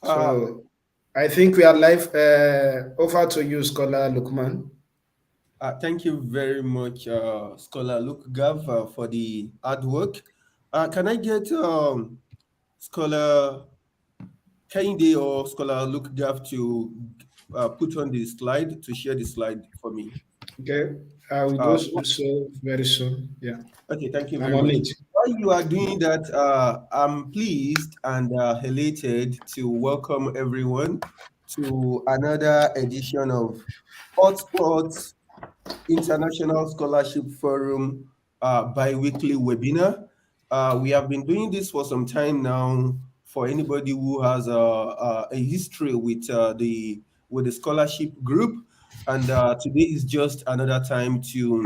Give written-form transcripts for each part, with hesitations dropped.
Uh, So I think we are live. Over to you, Scholar Lukman. Thank you very much, Scholar Luke Gav, for the hard work. Can I get Scholar Kende or Scholar Luke Gav to put on the slide, to share the slide for me? Okay, I will do Uh, so very soon. Yeah, okay, thank you I'm very on much. it. While you are doing that, I'm pleased and elated to welcome everyone to another edition of Hotspot International Scholarship Forum bi-weekly webinar. We have been doing this for some time now. For anybody who has a history with the scholarship group, and today is just another time to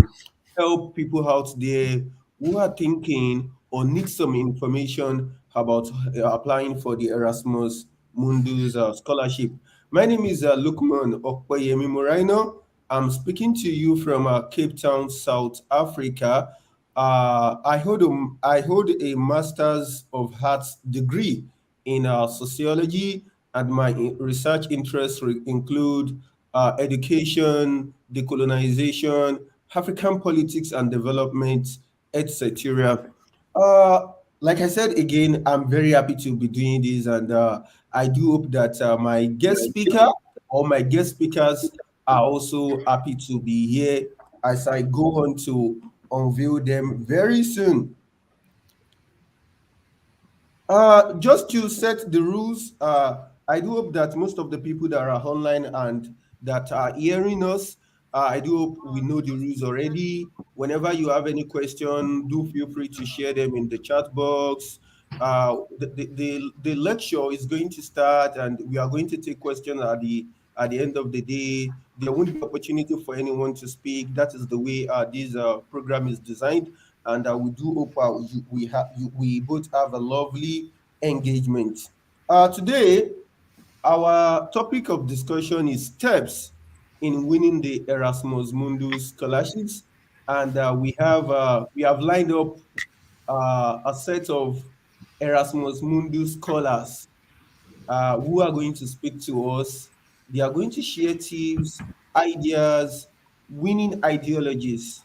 help people out there who are thinking or need some information about applying for the Erasmus Mundus scholarship. My name is Lukman Okpeyemi Moreno. I'm speaking to you from Cape Town, South Africa. I hold a Master's of Arts degree in sociology, and my research interests include education, decolonization, African politics and development, etc. Uh, like I said again, I'm very happy to be doing this, and I do hope that my guest speaker or my guest speakers are also happy to be here as I go on to unveil them very soon. Just to set the rules, I do hope that most of the people that are online and that are hearing us, I do hope we know the rules already. Whenever you have any question, do feel free to share them in the chat box. The lecture is going to start, and we are going to take questions at the end of the day. There won't be opportunity for anyone to speak. That is the way this program is designed, and we do hope we both have a lovely engagement. Today, our topic of discussion is steps in winning the Erasmus Mundus scholarships, and we have lined up a set of Erasmus Mundus scholars who are going to speak to us. They are going to share tips, ideas, winning ideologies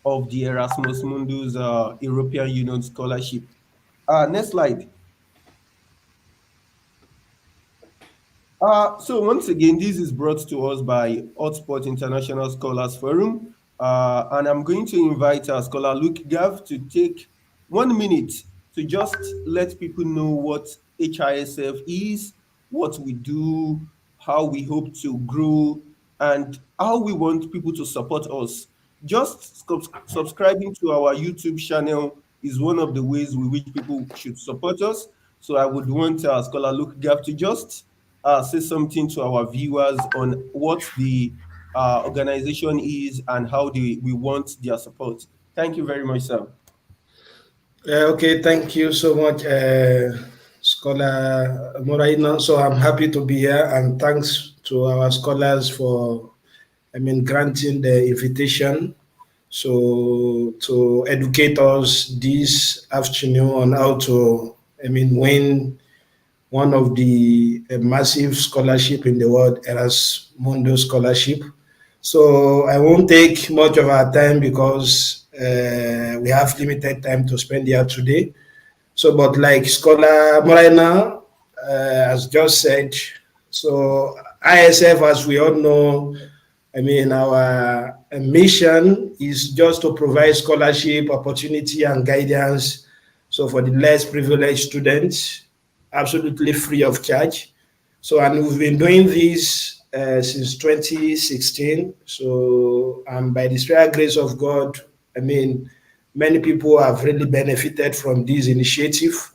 of the Erasmus Mundus European Union Scholarship. Next slide. So once again, this is brought to us by Hotspot International Scholars Forum, and I'm going to invite Scholar Luke Gav to take 1 minute to just let people know what HISF is, what we do, how we hope to grow, and how we want people to support us. Just subscribing to our YouTube channel is one of the ways with which people should support us. So I would want Scholar Luke Gav to just say something to our viewers on what the organization is and how we want their support. Thank you very much, sir. Okay, thank you so much, Scholar Moraino. So I'm happy to be here, and thanks to our scholars for, granting the invitation. So to educate us this afternoon on how to, win one of the massive scholarship in the world, Erasmus Scholarship. So I won't take much of our time because we have limited time to spend here today. So, but like Scholar Morena has just said, so ISF, as we all know, our mission is just to provide scholarship, opportunity, and guidance. So for the less privileged students, absolutely free of charge. So, and we've been doing this since 2016. So, and by the spare grace of God, many people have really benefited from this initiative.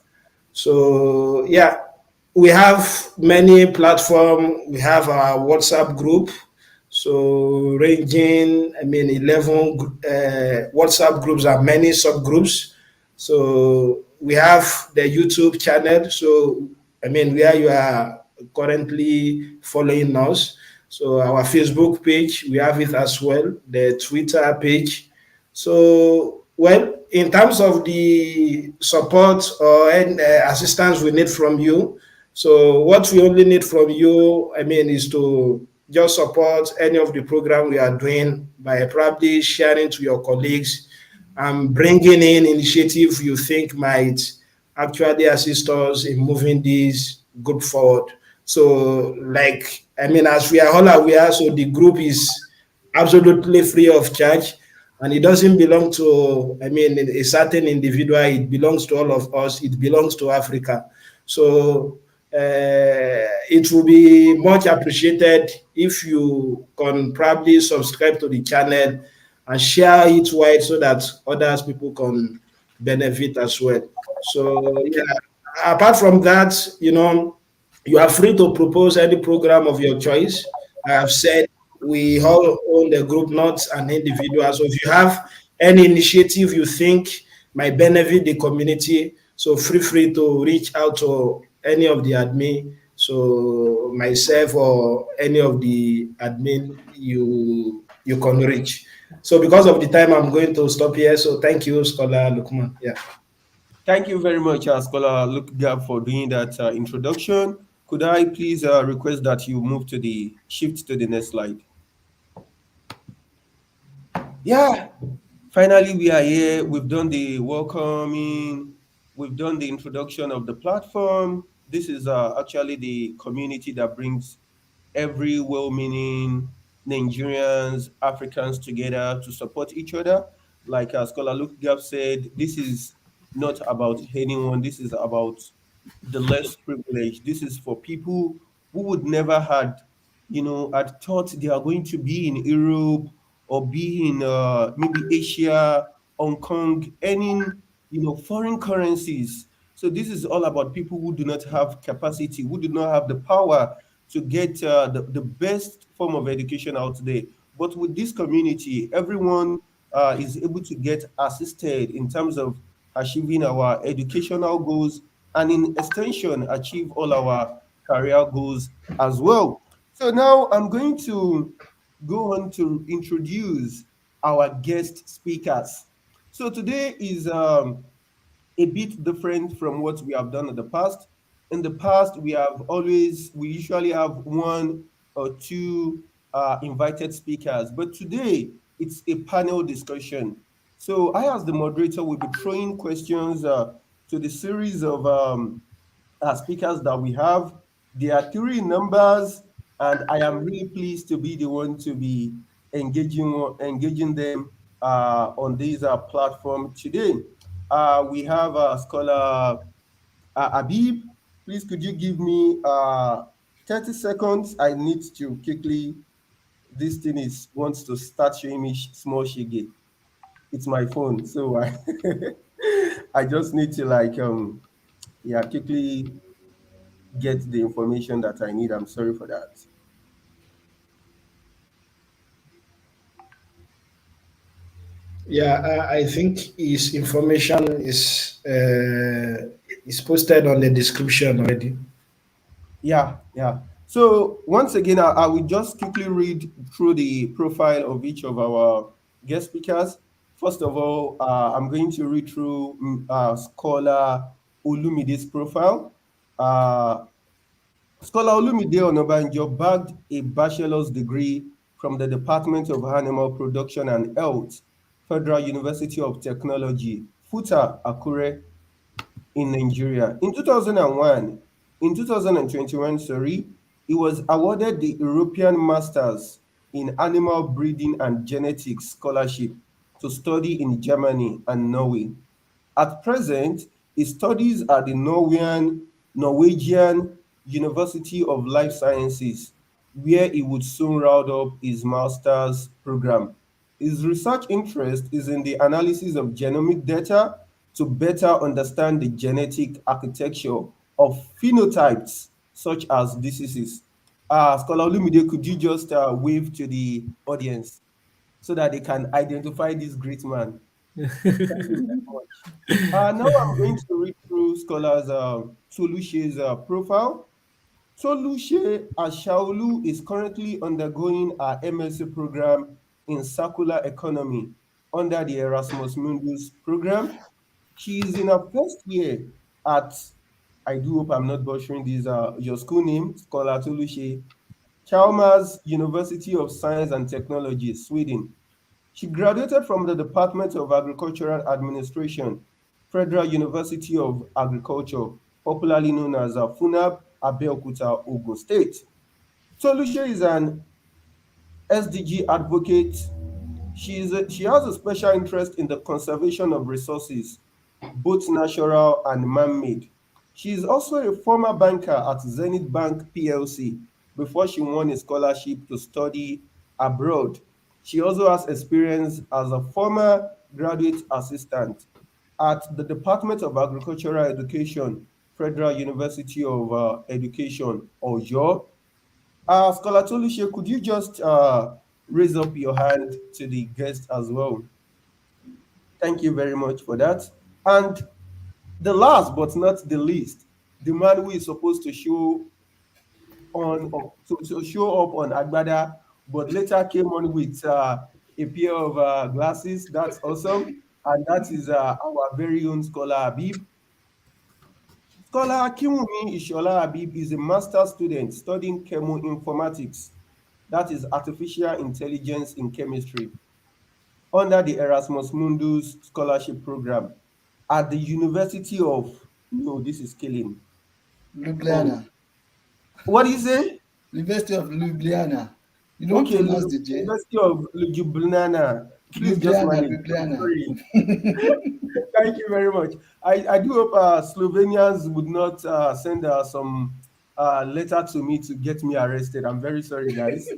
So, yeah, we have many platform. We have our WhatsApp group. So ranging, 11 WhatsApp groups and many subgroups. So we have the YouTube channel. So where you are currently following us. So our Facebook page, we have it as well. The Twitter page. So well, in terms of the support or assistance we need from you, So what we only need from you, I mean, is to just support any of the program we are doing by probably sharing to your colleagues and bringing in initiative you think might actually assist us in moving this group forward. So, like, I mean, as we are all aware, so the group is absolutely free of charge, and it doesn't belong to, I mean, a certain individual. It belongs to all of us. It belongs to Africa. So it will be much appreciated if you can probably subscribe to the channel and share it wide so that others people can benefit as well. So yeah, apart from that, you are free to propose any program of your choice. I have said we all own the group, not an individual. So if you have any initiative you think might benefit the community, so feel free to reach out to any of the admin, so myself or any of the admin you can reach. So because of the time, I'm going to stop here. So thank you, Scholar Lukman. Yeah. Thank you very much, Scholar Luke Gab, for doing that introduction. Could I please request that you move to the shift to the next slide? Yeah, finally we are here. We've done the welcoming, we've done the introduction of the platform. This is actually the community that brings every well-meaning Nigerians, Africans together to support each other. Like Scholar Luke Gap said, this is not about anyone. This is about the less privileged. This is for people who would never had thought they are going to be in Europe or be in maybe Asia, Hong Kong, earning foreign currencies. So this is all about people who do not have capacity, who do not have the power to get the best form of education out there. But with this community, everyone is able to get assisted in terms of achieving our educational goals and in extension achieve all our career goals as well. So now I'm going to go on to introduce our guest speakers. So today is a bit different from what we have done in the past. In the past, we usually have one or two invited speakers, but today it's a panel discussion. So I, as the moderator, will be throwing questions to the series of speakers that we have. There are three numbers, and I am really pleased to be the one to be engaging them on this platform today. We have Scholar Abib. Please, could you give me 30 seconds? I need to quickly. This thing is wants to start showing me small shige. It's my phone, so I I just need to yeah, quickly get the information that I need. I'm sorry for that. Yeah, I think his information is posted on the description already. Yeah, yeah. So once again, I will just quickly read through the profile of each of our guest speakers. First of all, I'm going to read through Scholar Olumide's profile. Uh, Scholar Olumide Onabanjo bagged a bachelor's degree from the Department of Animal Production and Health, Federal University of Technology, FUTA, Akure, in Nigeria. In 2021, sorry, he was awarded the European Masters in Animal Breeding and Genetics Scholarship to study in Germany and Norway. At present, he studies at the Norwegian University of Life Sciences, where he would soon round up his master's program. His research interest is in the analysis of genomic data to better understand the genetic architecture of phenotypes such as diseases. Scholar Olumide, could you just wave to the audience so that they can identify this great man? Thank you very much. Now I'm going to read through Scholar's Tolushe's profile. Tolushe Ashaolu is currently undergoing her MSc program in circular economy under the Erasmus Mundus program. She is in her first year at, I do hope I'm not butchering these. Your school name, Scholar Tolushe. Chalmers University of Science and Technology, Sweden. She graduated from the Department of Agricultural Administration, Federal University of Agriculture, popularly known as FUNAB, Abeokuta, Ogun State. Tolushe is an SDG advocate. She has a special interest in the conservation of resources, both natural and man-made. She is also a former banker at Zenith Bank PLC before she won a scholarship to study abroad. She also has experience as a former graduate assistant at the Department of Agricultural Education, Federal University of Education, Oyo. Scholar Tolushe, could you just raise up your hand to the guest as well? Thank you very much for that. And the last but not the least, the man who is supposed to to show up on Agbada, but later came on with a pair of glasses. That's awesome. And that is our very own Scholar Habib. Scholar Akinwumi Ishola Habib is a master's student studying chemoinformatics, that is artificial intelligence in chemistry, under the Erasmus Mundus scholarship program at the University of, no, this is killing. Ljubljana. Oh, what do you say? University of Ljubljana. You don't Okay, pronounce the J. University of Ljubljana. Please just Ljubljana, manage. Ljubljana. Sorry. Thank you very much. I do hope Slovenians would not send some letter to me to get me arrested. I'm very sorry, guys.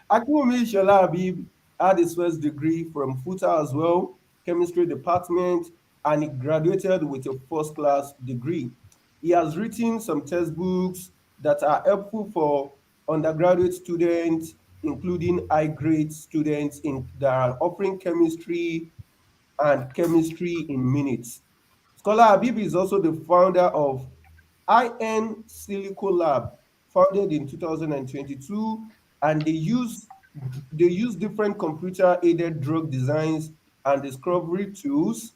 Akinwumi Shola Habib had his first degree from FUTA as well, chemistry department, and he graduated with a first class degree. He has written some textbooks that are helpful for undergraduate students, including high grade students that are offering chemistry and chemistry in minutes. Scholar Habib is also the founder of IN Silico Lab, founded in 2022, and they use different computer-aided drug designs and discovery tools,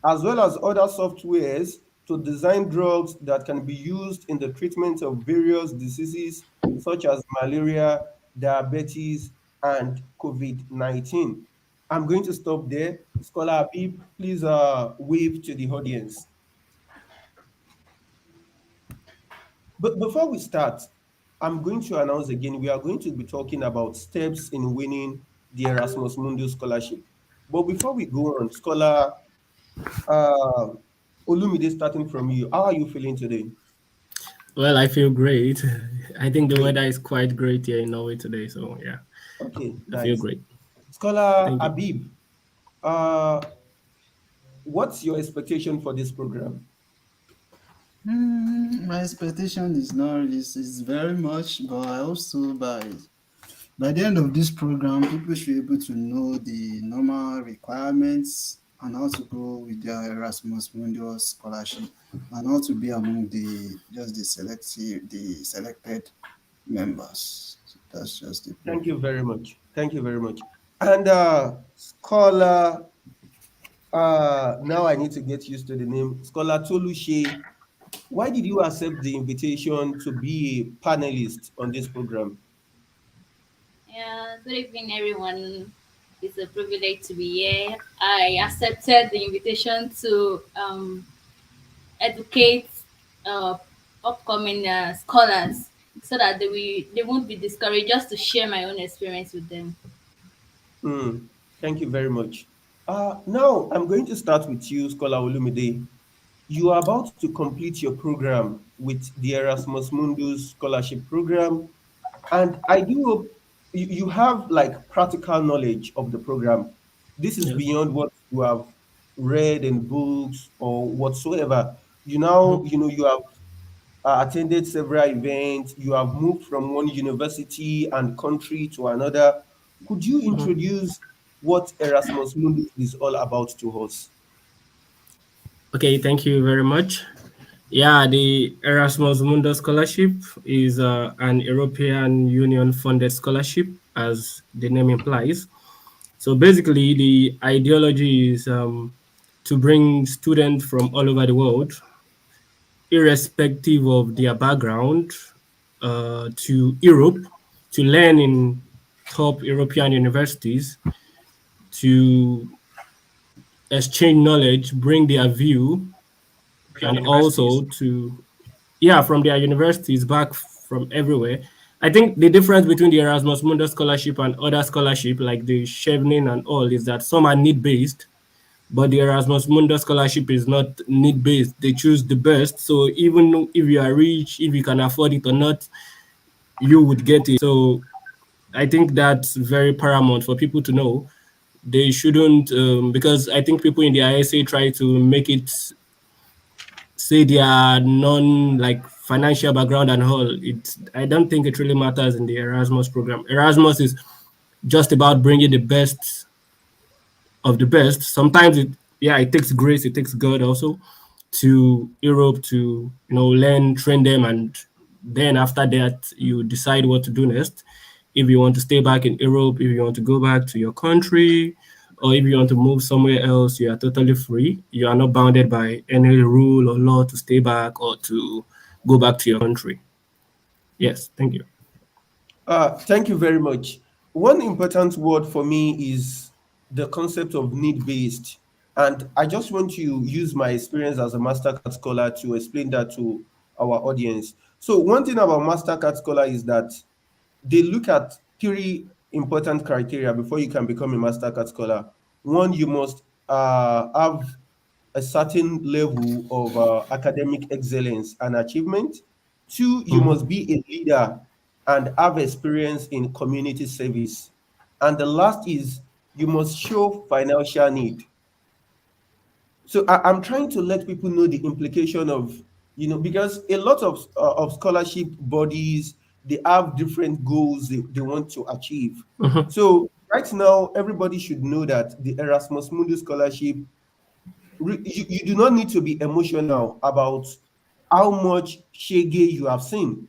as well as other softwares to design drugs that can be used in the treatment of various diseases such as malaria, diabetes, and COVID-19. I'm going to stop there. Scholar Habib, please wave to the audience. But before we start, I'm going to announce again, we are going to be talking about steps in winning the Erasmus Mundus scholarship. But before we go on, Scholar uh, Olumide, starting from you, how are you feeling today? Well, I feel great. I think the Great. weather is quite great here in Norway today. So, yeah, Okay, I feel nice. great. Scholar Thank you. Habib, uh, what's your expectation for this program? My expectation is not is very much, but I also by the end of this program, people should be able to know the normal requirements and how to go with their Erasmus Mundus scholarship and how to be among the selected members. So that's just the brief. Thank you very much. Thank you very much. And Scholar, now I need to get used to the name. Scholar Tolushe, why did you accept the invitation to be a panelist on this program? Yeah, good evening, everyone. It's a privilege to be here. I accepted the invitation to educate uh, upcoming scholars so that they won't be discouraged. Just to share my own experience with them. Hmm, thank you very much. Now I'm going to start with you, Scholar Olumide. You are about to complete your program with the Erasmus Mundus scholarship program, and I do hope you have like practical knowledge of the program. This is Yes. beyond what you have read in books or whatsoever. You now, Mhm. you have attended several events, you have moved from one university and country to another. Could you Mhm. introduce what Erasmus Mundus is all about to us? Okay, thank you very much. Yeah, the Erasmus Mundus Scholarship is an European Union funded scholarship, as the name implies. So basically, the ideology is to bring students from all over the world irrespective of their background, to Europe to learn in top European universities, to exchange knowledge, bring their view, and also to, yeah, from their universities back from everywhere. I think the difference between the Erasmus Mundus scholarship and other scholarship like the Chevening and all is that some are need based, but the Erasmus Mundus scholarship is not need based. They choose the best. So even if you are rich, if you can afford it or not, you would get it. So I think that's very paramount for people to know. They shouldn't, because I think people in the ISA try to make it say their non like financial background and all. It I don't think it really matters in the Erasmus program. Erasmus is just about bringing the best of the best. Sometimes it takes grace, it takes God also to Europe to learn, train them, and then after that you decide what to do next. If you want to stay back in Europe, if you want to go back to your country, or if you want to move somewhere else, you are totally free. You are not bounded by any rule or law to stay back or to go back to your country. Yes, thank you. Thank you very much. One important word for me is the concept of need based. And I just want to use my experience as a MasterCard scholar to explain that to our audience. So, one thing about MasterCard scholar is that they look at three important criteria before you can become a MasterCard scholar. One, you must have a certain level of academic excellence and achievement. Two, you must Mhm. be a leader and have experience in community service. And the last is you must show financial need. So I'm trying to let people know the implication of, because a lot of scholarship bodies, they have different goals they want to achieve. Mhm. So right now, everybody should know that the Erasmus Mundus scholarship, you do not need to be emotional about how much shege you have seen,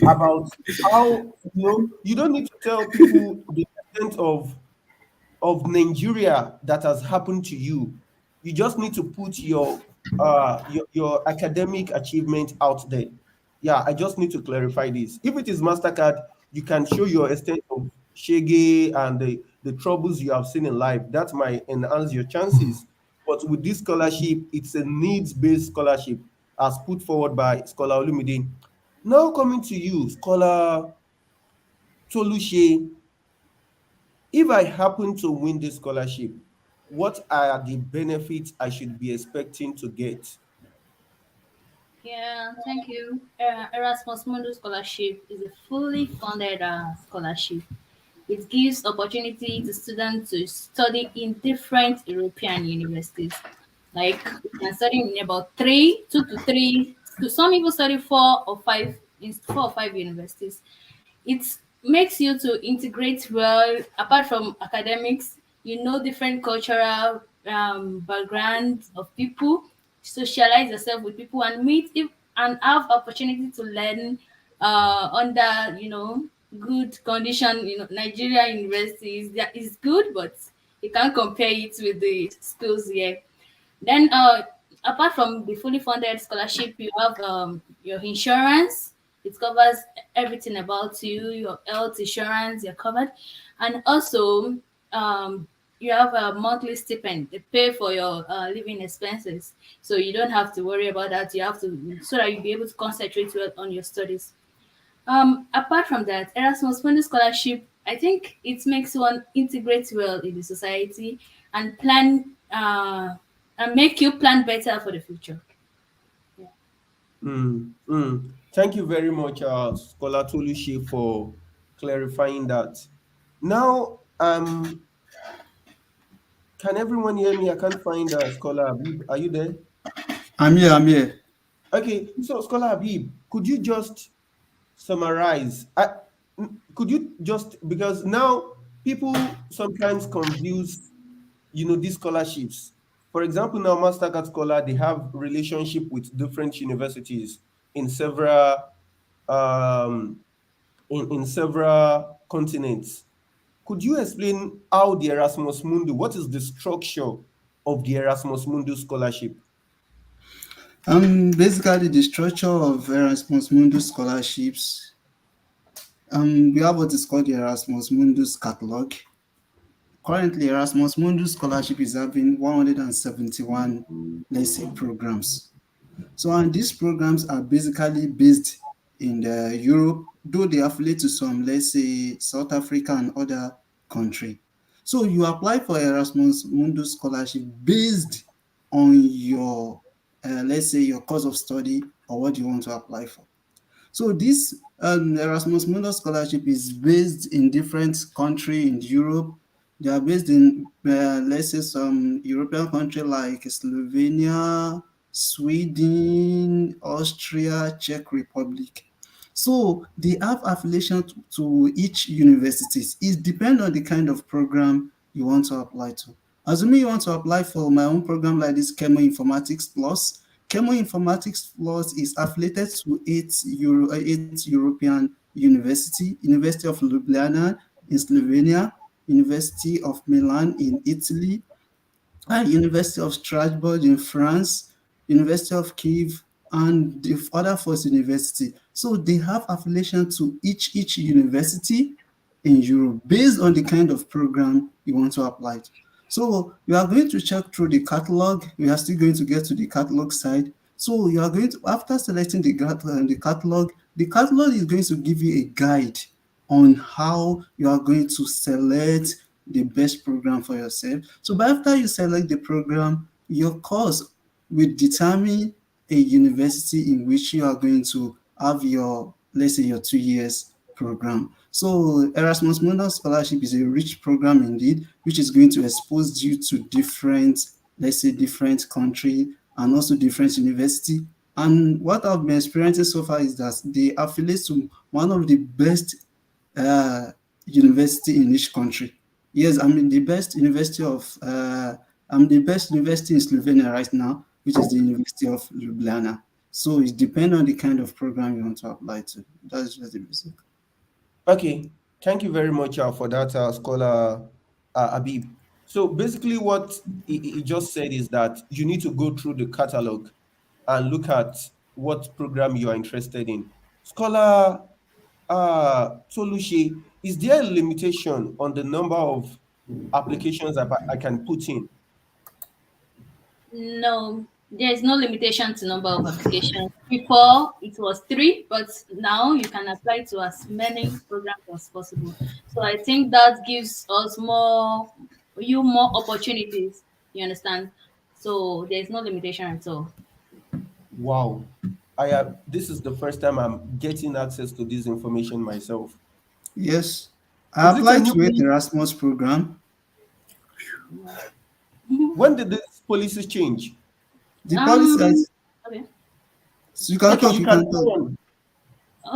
about how, you don't need to tell people the extent of Nigeria that has happened to you. You just need to put your academic achievement out there. Yeah, I just need to clarify this. If it is Mastercard, you can show your extent of shege and the troubles you have seen in life. That might enhance your chances. But with this scholarship, it's a needs-based scholarship as put forward by Scholar Olumide. Now coming to you, Scholar Tolushe, if I happen to win this scholarship, what are the benefits I should be expecting to get? Yeah, thank you. Erasmus Mundus scholarship is a fully funded scholarship. It gives opportunity to students to study in different European universities. Like you can study in about three, two to three, to some people study four or five in 4 or 5 universities. It makes you to integrate well. Apart from academics, you know different cultural backgrounds of people, socialize yourself with people, and meet if, and have opportunity to learn under good condition. Nigeria universities, that is good, but you can't compare it with the schools here. Then, apart from the fully funded scholarship, you have your insurance. It covers everything about you, your health insurance, you're covered. And also, um, you have a monthly stipend. They pay for your living expenses. So you don't have to worry about that. You have to, so that you'll be able to concentrate well on your studies. Apart from that, Erasmus Mundus scholarship, I think it makes one integrate well in the society and plan and make you plan better for the future. Yeah. Thank you very much, Scholar Tolushi, for clarifying that. Now, can everyone hear me? I can't find Scholar Habib. Are you there? I'm here. I'm here. Okay, so Scholar Habib, could you just summarize? Could you just, because now people sometimes confuse, these scholarships. For example, now Mastercard Scholar, they have relationship with different universities in several um, in several continents. Could you explain how the Erasmus Mundus, what is the structure of the Erasmus Mundus scholarship? Basically, the structure of Erasmus Mundus scholarships, we have what is called the Erasmus Mundus catalog. Currently, Erasmus Mundus scholarship is having 171, let's say, programs. So, and these programs are basically based in the Europe, though they affiliate to some, let's say, South Africa and other country. So you apply for Erasmus Mundus scholarship based on your, let's say, your course of study or what you want to apply for. So this Erasmus Mundus scholarship is based in different country in Europe. They are based in, let's say, some European country like Slovenia, Sweden, Austria, Czech Republic. So they have affiliation to each universities. It depends on the kind of program you want to apply to. Assuming you want to apply for my own program like this, Chemo Informatics Plus. Chemo Informatics Plus is affiliated to eight European university: University of Ljubljana in Slovenia, University of Milan in Italy, University of Strasbourg in France, University of Kiev, and the other first university. So they have affiliation to each university in Europe based on the kind of program you want to apply to. So you are going to check through the catalog. We are still going to get to the catalog side. So you are going to, after selecting the catalog is going to give you a guide on how you are going to select the best program for yourself. So by after you select the program, your course will determine a university in which you are going to have your, let's say, your 2 years program. So Erasmus Mundus scholarship is a rich program indeed, which is going to expose you to different, let's say, different country and also different university. And what I've been experiencing so far is that they affiliate to one of the best uh, university in each country. Yes, I'm the best university in Slovenia right now, which is the University of Ljubljana. So it depends on the kind of program you want to apply to. That's just the basic. Okay, thank you very much for that, scholar Abib. So basically, what he just said is that you need to go through the catalog and look at what program you are interested in. Scholar Toluche, is there a limitation on the number of applications I can put in? No, there's no limitation to number of applications. Before it was three, but now you can apply to as many programs as possible. So I think that gives us more opportunities. You understand? So there's no limitation at all. Wow, I have. This is the first time I'm getting access to this information myself. Yes, I Is it a applied new to an policy? Erasmus program. When did this policy change? The policy, Um. Okay. so you can Okay, talk, you you can can go talk. on.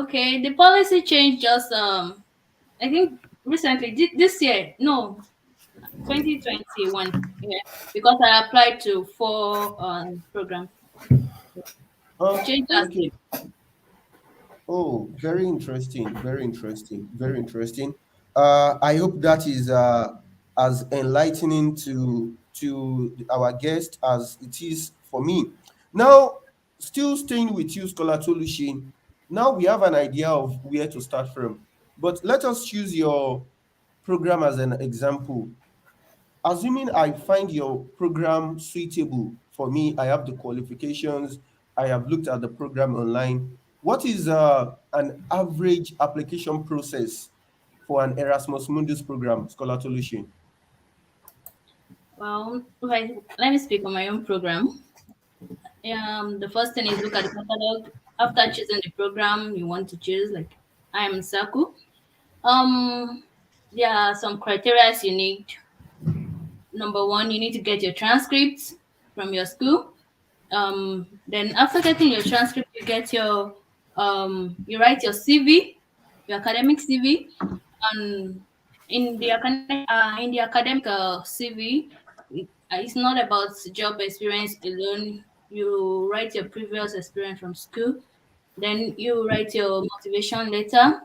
Okay. The policy change just I think recently this year. No, 2021. Yeah, because I applied to four programs. It changed last year. Okay. Oh, very interesting, very interesting, very interesting. I hope that is as enlightening to our guest as it is for me. Now, still staying with you, Scholar Tolushi. Now we have an idea of where to start from, but let us choose your program as an example. Assuming I find your program suitable for me, I have the qualifications, I have looked at the program online. What is an average application process for an Erasmus Mundus program, Scholar Tolushi? Well, okay, let me speak on my own program. The first thing is look at the catalog. After choosing the program you want to choose, like I am Saku. Um, there are some criteria you need. Number one, you need to get your transcripts from your school. Then after getting your transcript, you get your you write your CV, your academic CV, and in the academic CV, it's not about job experience alone. You write your previous experience from school, then you write your motivation letter.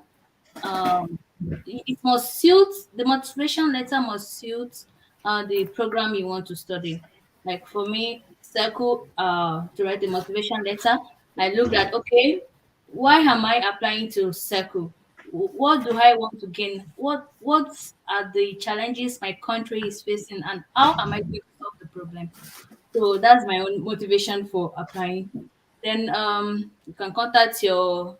Um, it must suit the motivation letter must suit the program you want to study. Like for me, circle to write a motivation letter. I looked at, okay, why am I applying to circle? What do I want to gain? What are the challenges my country is facing, and how am I going to solve the problem? So that's my own motivation for applying. Then you can contact your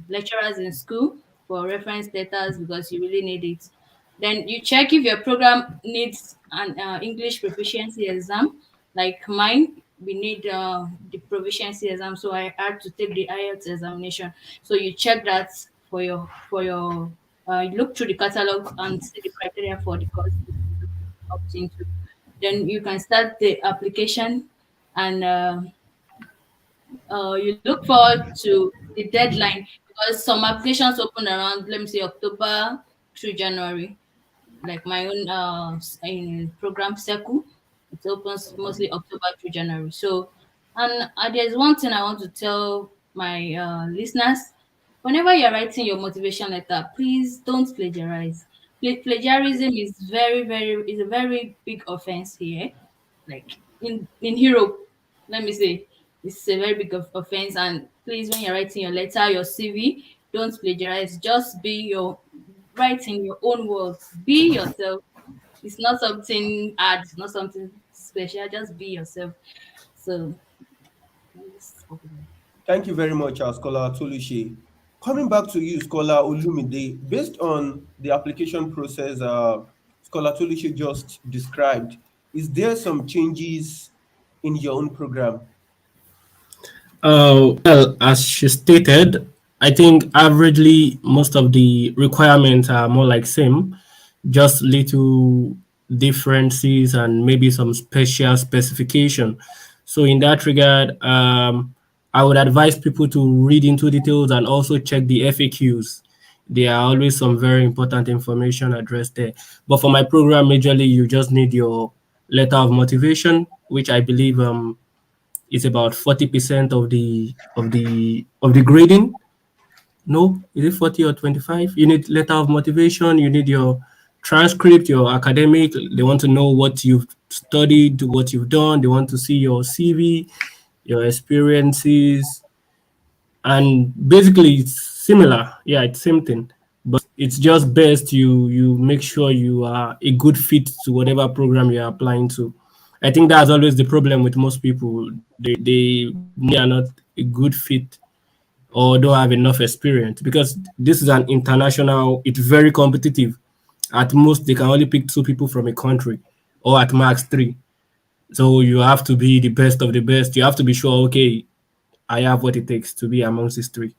lecturers in school for reference letters because you really need it. Then you check if your program needs an English proficiency exam. Like mine, we need the proficiency exam, so I had to take the IELTS examination. So you check that for your. You look through the catalog and see the criteria for the course you opt into. Then you can start the application, and you look forward to the deadline because some applications open around, let me say, October through January. Like my own in program circle, it opens mostly October through January. So, and there's one thing I want to tell my listeners: whenever you're writing your motivation letter, please don't plagiarize. Plagiarism is is a very big offense here. Like in Europe, let me say, it's a very big offense. And please, when you're writing your letter, your CV, don't plagiarize. Just be your write in your own words. Be yourself. It's not something hard. It's not something special. Just be yourself. So let's open it. Thank you very much, Scholar Tolushi. Coming back to you, Scholar Olumide, based on the application process Scholar Tolushi just described, is there some changes in your own program? Well, as she stated, I think averagely most of the requirements are more like same, just little differences and maybe some special specification. So in that regard, I would advise people to read into details and also check the FAQs. There are always some very important information addressed there. But for my program, majorly you just need your letter of motivation, which I believe is about 40% of the grading. No, is it 40 or 25? You need letter of motivation, you need your transcript, your academic. They want to know what you've studied, what you've done. They want to see your CV, your experiences, and basically it's similar. Yeah, it's same thing, but it's just best you make sure you are a good fit to whatever program you're applying to. I think that's always the problem with most people. They are not a good fit or don't have enough experience because this is an international. It's very competitive. At most, they can only pick two people from a country, or at max three. So you have to be the best of the best. You have to be sure, okay, I have what it takes to be amongst these three.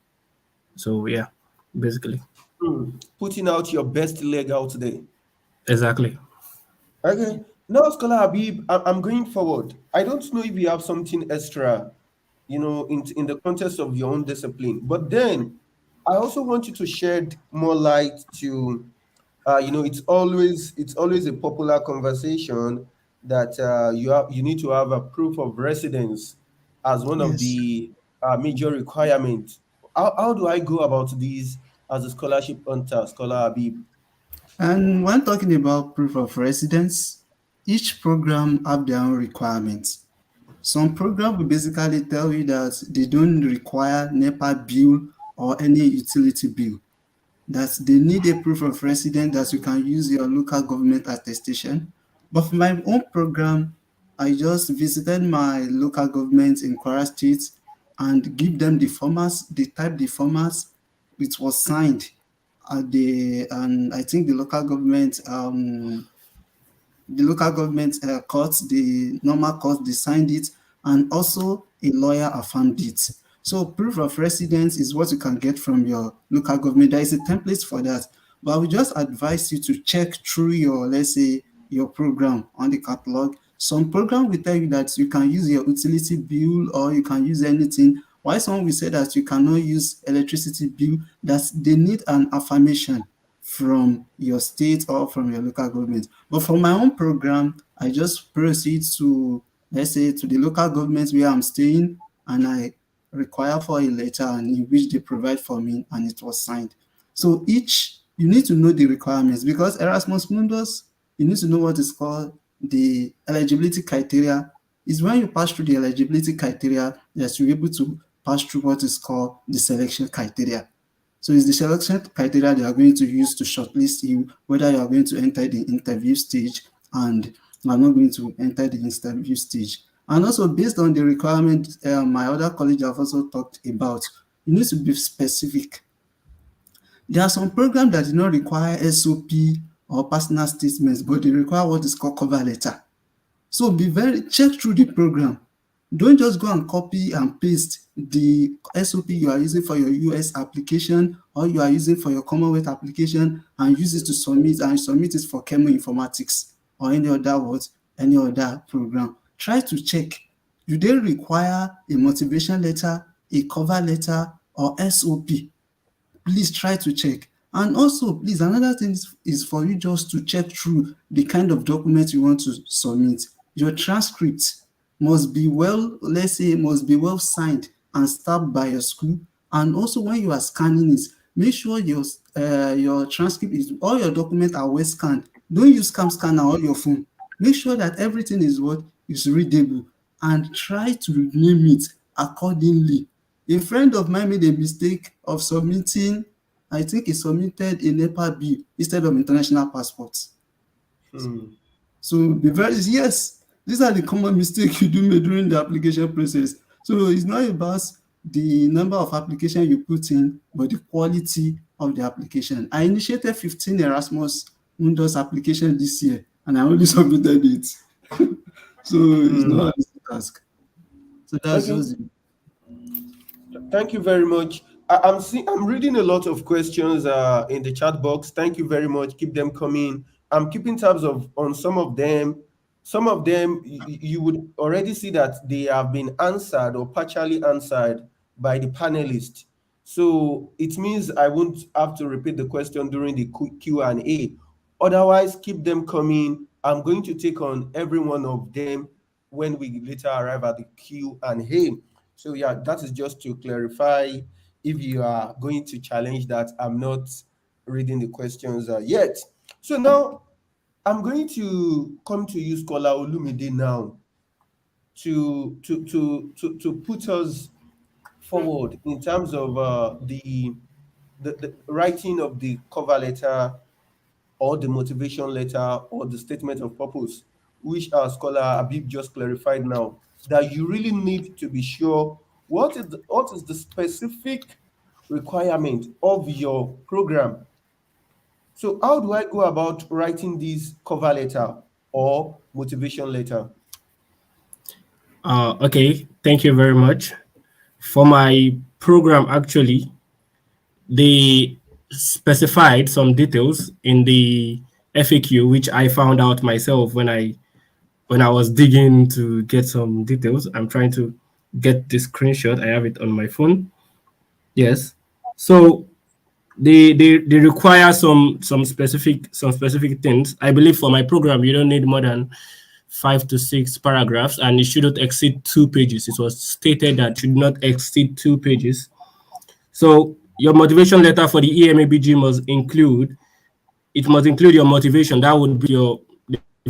So yeah, basically, Putting out your best leg out there. exactly. Okay. Now, Scholar Habib, I'm going forward. I don't know if you have something extra, in the context of your own discipline. But then I also want you to shed more light to, it's always a popular conversation that you need to have a proof of residence as one of Yes. the major requirements. How do I go about these as a scholarship hunter, Scholar Habib? And when talking about proof of residence, each program have their own requirements. Some program will basically tell you that they don't require NEPA bill or any utility bill, that they need a proof of residence that you can use your local government attestation. But for my own program, I just visited my local government in Kwara State and give them the formats, they type the formats, it was signed at and I think the local government courts, the normal court, they signed it, and also a lawyer affirmed it. So proof of residence is what you can get from your local government. There is a template for that, but I would just advise you to check through your, let's say, your program on the catalog. Some program will tell you that you can use your utility bill or you can use anything. Why some will say that you cannot use electricity bill, that they need an affirmation from your state or from your local government. But for my own program, I just proceed to, let's say, to the local government where I'm staying, and I require for a letter and in which they provide for me, and it was signed. So each, you need to know the requirements because Erasmus Mundus, you need to know what is called the eligibility criteria It's when you pass through the eligibility criteria that you're able to pass through what is called the selection criteria. So it's the selection criteria they are going to use to shortlist you, whether you are going to enter the interview stage and you are not going to enter the interview stage. And also based on the requirement my other colleagues have also talked about, you need to be specific. There are some programs that do not require SOP or personal statements, but they require what is called cover letter. So check through the program. Don't just go and copy and paste the SOP you are using for your US application or you are using for your Commonwealth application and use it to submit and submit it for chemoinformatics or any other program. Try to check. Do they require a motivation letter, a cover letter, or SOP? Please try to check. And also, please, another thing is for you just to check through the kind of document you want to submit. Your transcript must be must be well signed and stamped by your school. And also, when you are scanning it, make sure your transcript all your documents are well scanned. Don't use cam scanner or your phone. Make sure that everything is readable, and try to rename it accordingly. A friend of mine made a mistake of submitting, I think he submitted a NEPA bill instead of international passports. So yes, these are the common mistakes you do make during the application process. So it's not about the number of applications you put in, but the quality of the application. I initiated 15 Erasmus Mundus applications this year, and I only submitted it. So it's not an easy task. So that's just it. Thank you very much. I'm reading a lot of questions in the chat box. Thank you very much. Keep them coming. I'm keeping tabs on some of them. Some of them you would already see that they have been answered or partially answered by the panelists. So it means I won't have to repeat the question during the Q&A. Otherwise, keep them coming. I'm going to take on every one of them when we later arrive at the Q&A. So yeah, that is just to clarify if you are going to challenge that I'm not reading the questions yet. So now I'm going to come to you, Scholar Olumide, now to put us forward in terms of the writing of the cover letter or the motivation letter or the statement of purpose, which our Scholar Abib just clarified now, that you really need to be sure what is the specific requirement of your program. So how do I go about writing this cover letter or motivation letter? Okay, thank you very much. For my program, actually, they specified some details in the FAQ, which I found out myself when I was digging to get some details. I'm trying to get the screenshot. I have it on my phone. Yes. So they require some specific things. I believe for my program, you don't need more than 5 to 6 paragraphs, and it shouldn't exceed 2 pages. It was stated that it should not exceed 2 pages. So your motivation letter for the EMABG must include your motivation. That would be your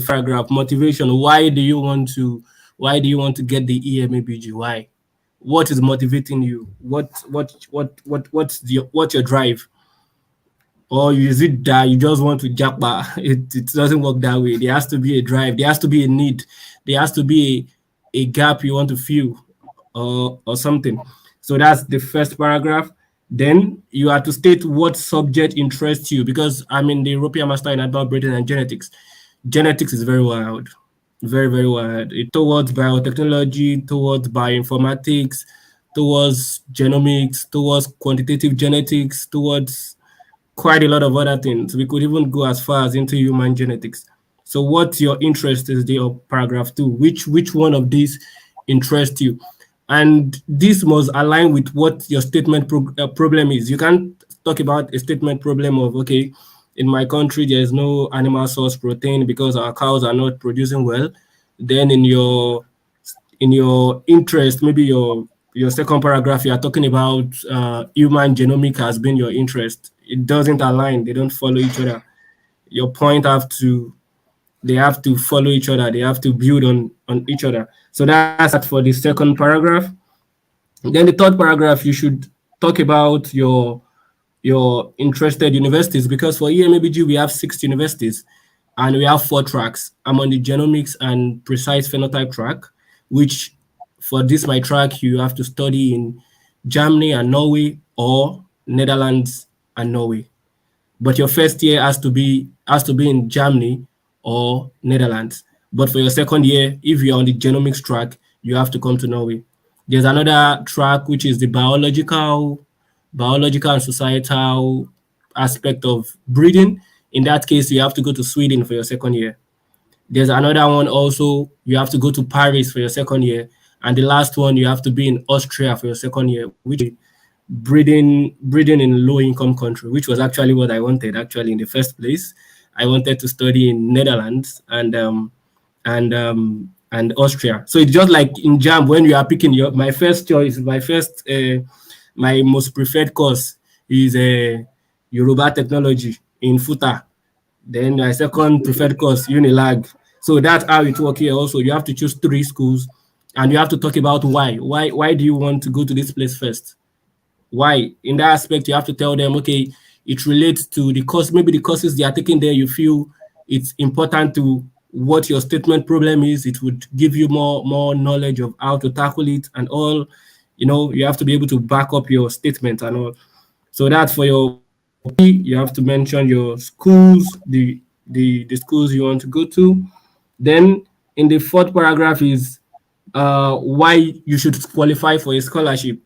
paragraph motivation. Why do you want to get the EMABG? Why? What is motivating you? What's your drive? Or is it that you just want to japa? It doesn't work that way. There has to be a drive. There has to be a need. There has to be a gap you want to fill or something. So that's the first paragraph. Then you have to state what subject interests you, because I'm in the European Master in Advanced Breeding and Genetics. Genetics is very wide, very, very wide. Towards biotechnology, towards bioinformatics, towards genomics, towards quantitative genetics, towards quite a lot of other things. We could even go as far as into human genetics. So what your interest is there, paragraph 2, which one of these interests you? And this must align with what your statement problem is. You can't talk about a statement problem of, okay, in my country, there's no animal source protein because our cows are not producing well. Then in your interest, maybe your second paragraph, you are talking about human genomic has been your interest. It doesn't align. They don't follow each other. Your point have to they have to follow each other. They have to build on each other. So that's that for the second paragraph. Then the third paragraph, you should talk about your interested universities, because for EMABG we have 6 universities and we have 4 tracks. I'm on the genomics and precise phenotype track, which for this my track you have to study in Germany and Norway or Netherlands and Norway. But your first year has to be in Germany or Netherlands. But for your second year, if you're on the genomics track, you have to come to Norway. There's another track which is the biological and societal aspect of breeding. In that case, you have to go to Sweden for your second year. There's another one also, you have to go to Paris for your second year. And the last one, you have to be in Austria for your second year, which is breeding in low income country, which was actually what I wanted actually in the first place. I wanted to study in Netherlands and Austria. So it's just like in JAM when you are picking my first choice, my most preferred course is Yoruba technology in Futa. Then my second preferred course, Unilag. So that's how it works here also. You have to choose 3 schools and you have to talk about why. Why do you want to go to this place first? Why? In that aspect, you have to tell them, okay, it relates to the course, maybe the courses they are taking there, you feel it's important to what your statement problem is. It would give you more knowledge of how to tackle it and all. You have to be able to back up your statement and all. So that's for your you have to mention your schools, the schools you want to go to. Then in the fourth paragraph is why you should qualify for a scholarship.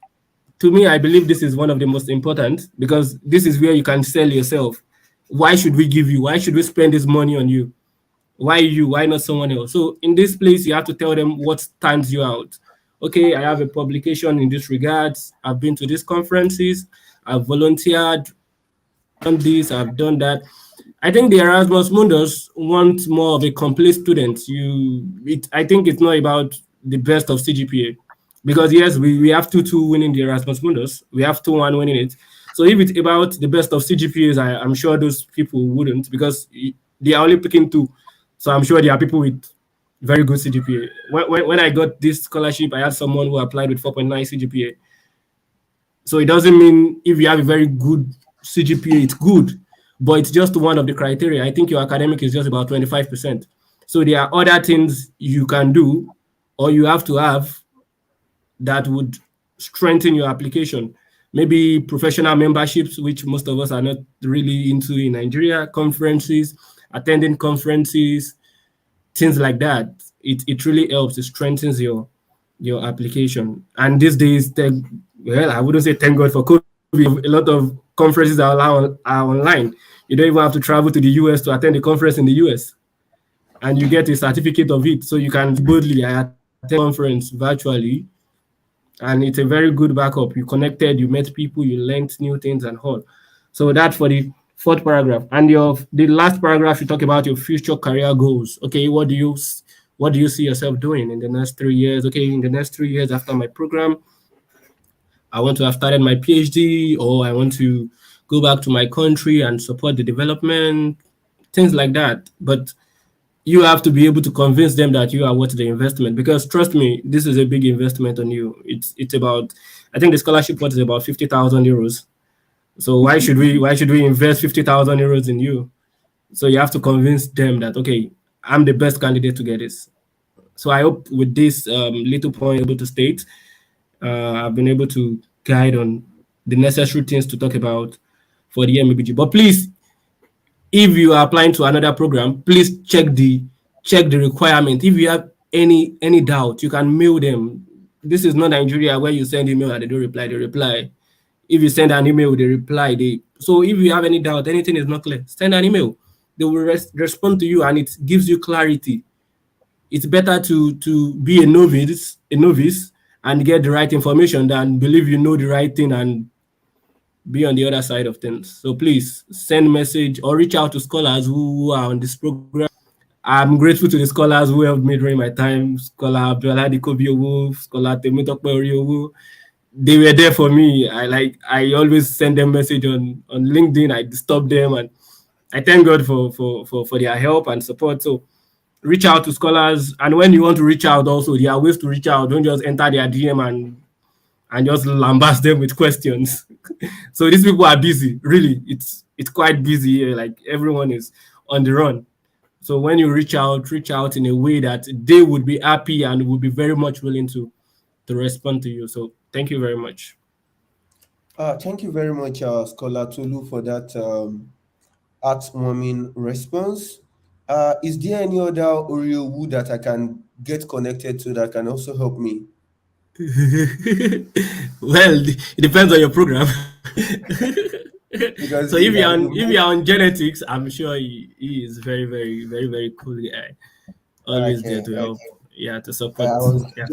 To me, I believe this is one of the most important because this is where you can sell yourself. Why should we give you? Why should we spend this money on you? Why you? Why not someone else? So in this place, you have to tell them what stands you out. Okay, I have a publication in this regards. I've been to these conferences. I've volunteered, done this, I've done that. I think the Erasmus Mundus wants more of a complete student. I think it's not about the best of CGPA. Because yes, we have 2-2 winning the Erasmus Mundus. We have 2-1 winning it. So if it's about the best of CGPAs, I'm sure those people wouldn't because they are only picking 2. So I'm sure there are people with very good CGPA. When I got this scholarship, I had someone who applied with 4.9 CGPA. So it doesn't mean if you have a very good CGPA, it's good, but it's just one of the criteria. I think your academic is just about 25%. So there are other things you can do or you have to have that would strengthen your application. Maybe professional memberships, which most of us are not really into in Nigeria, conferences, attending conferences, things like that. It really helps. It strengthens your application. And these days, I wouldn't say thank God for COVID. A lot of conferences are online. You don't even have to travel to the US to attend a conference in the US. And you get a certificate of it. So you can boldly attend a conference virtually. And it's a very good backup. You connected, you met people, you learned new things and all. So that's for the fourth paragraph. And the last paragraph, you talk about your future career goals. Okay, what do you see yourself doing in the next 3 years? Okay, in the next 3 years after my program, I want to have started my PhD, or I want to go back to my country and support the development, things like that. But you have to be able to convince them that you are worth the investment, because trust me, this is a big investment on you. It's about, I think the scholarship pot is about 50,000 euros. So why should we invest 50,000 euros in you? So you have to convince them that, okay, I'm the best candidate to get this. So I hope with this little point able to state, I've been able to guide on the necessary things to talk about for the EMABG. But please, if you are applying to another program, please check the requirement. If you have any doubt, you can mail them. This is not Nigeria where you send email and they don't reply. They reply. If you send an email, they reply. So if you have any doubt, anything is not clear, send an email. They will respond to you, and it gives you clarity. It's better to be a novice and get the right information than believe you know the right thing and be on the other side of things. So please send message or reach out to scholars who are on this program. I'm grateful to the scholars who helped me during my time. Scholar Abdullah Dikobi, Scholar Temitope Oriowu. They were there for me. I always send them message on LinkedIn. I disturb them, and I thank God for their help and support. So reach out to scholars. And when you want to reach out, also there are ways to reach out. Don't just enter their DM and just lambast them with questions. So these people are busy. Really, it's quite busy here. Like everyone is on the run. So when you reach out in a way that they would be happy and would be very much willing to respond to you. So thank you very much. Thank you very much, Scholar Tolu, for that heartwarming response. Is there any other Oreo that I can get connected to that can also help me? Well, it depends on your program. So Because if you're on genetics, I'm sure he is very, very, very, very cool guy. Always there okay, to help. okay. Yeah, to I support. was Yeah.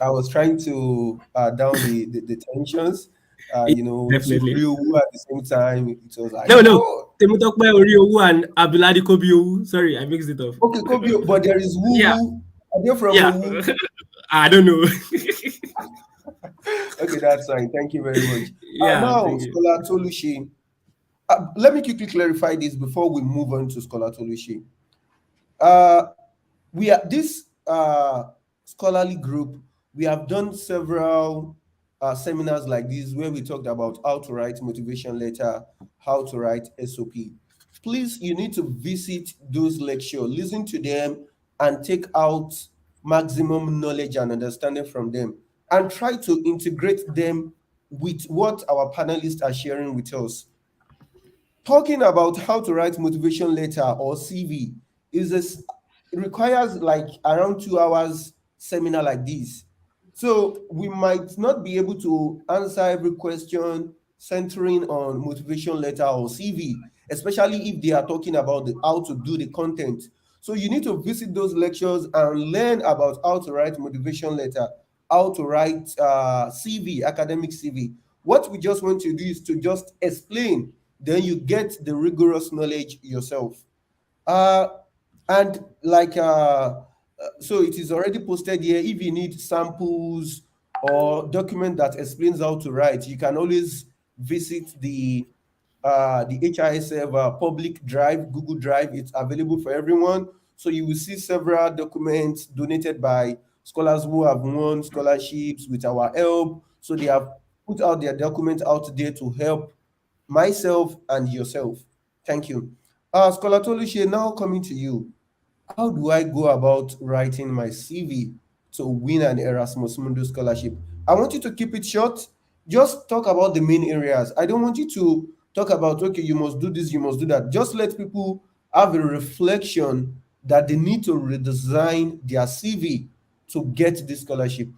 I was trying to down the tensions. Yeah, Two definitely. real who at the same time. It was like, No, no. oh, Temutokpe Oriowu and Abduladi Kobiowu. Sorry, I mixed it up. okay, Kobe, but there is woo Yeah, woo. Are they from a yeah. woo? I don't know. Okay, that's fine. Thank you very much. Yeah, Now, thank you. Scholar Tolushi, let me quickly clarify this before we move on to Scholar Tolushi. Uh, we are this scholarly group. We have done several seminars like this where we talked about how to write motivation letter, how to write SOP. Please, you need to visit those lectures, listen to them, and take out maximum knowledge and understanding from them, and try to integrate them with what our panelists are sharing with us. Talking about how to write motivation letter or CV it requires like around 2 hours seminar like this. So we might not be able to answer every question centering on motivation letter or CV, especially if they are talking about how to do the content. So you need to visit those lectures and learn about how to write motivation letter, how to write CV, academic CV. What we just want to do is to just explain, then you get the rigorous knowledge yourself. Uh, and like so it is already posted here. If you need samples or document that explains how to write, you can always visit the HISF public drive, Google Drive. It's available for everyone. So you will see several documents donated by scholars who have won scholarships with our help. So they have put out their documents out there to help myself and yourself. Thank you. Scholar Tolushe, now coming to you. How do I go about writing my CV to win an Erasmus Mundus scholarship? I want you to keep it short. Just talk about the main areas. I don't want you to talk about, okay, you must do this, you must do that. Just let people have a reflection that they need to redesign their CV to get this scholarship.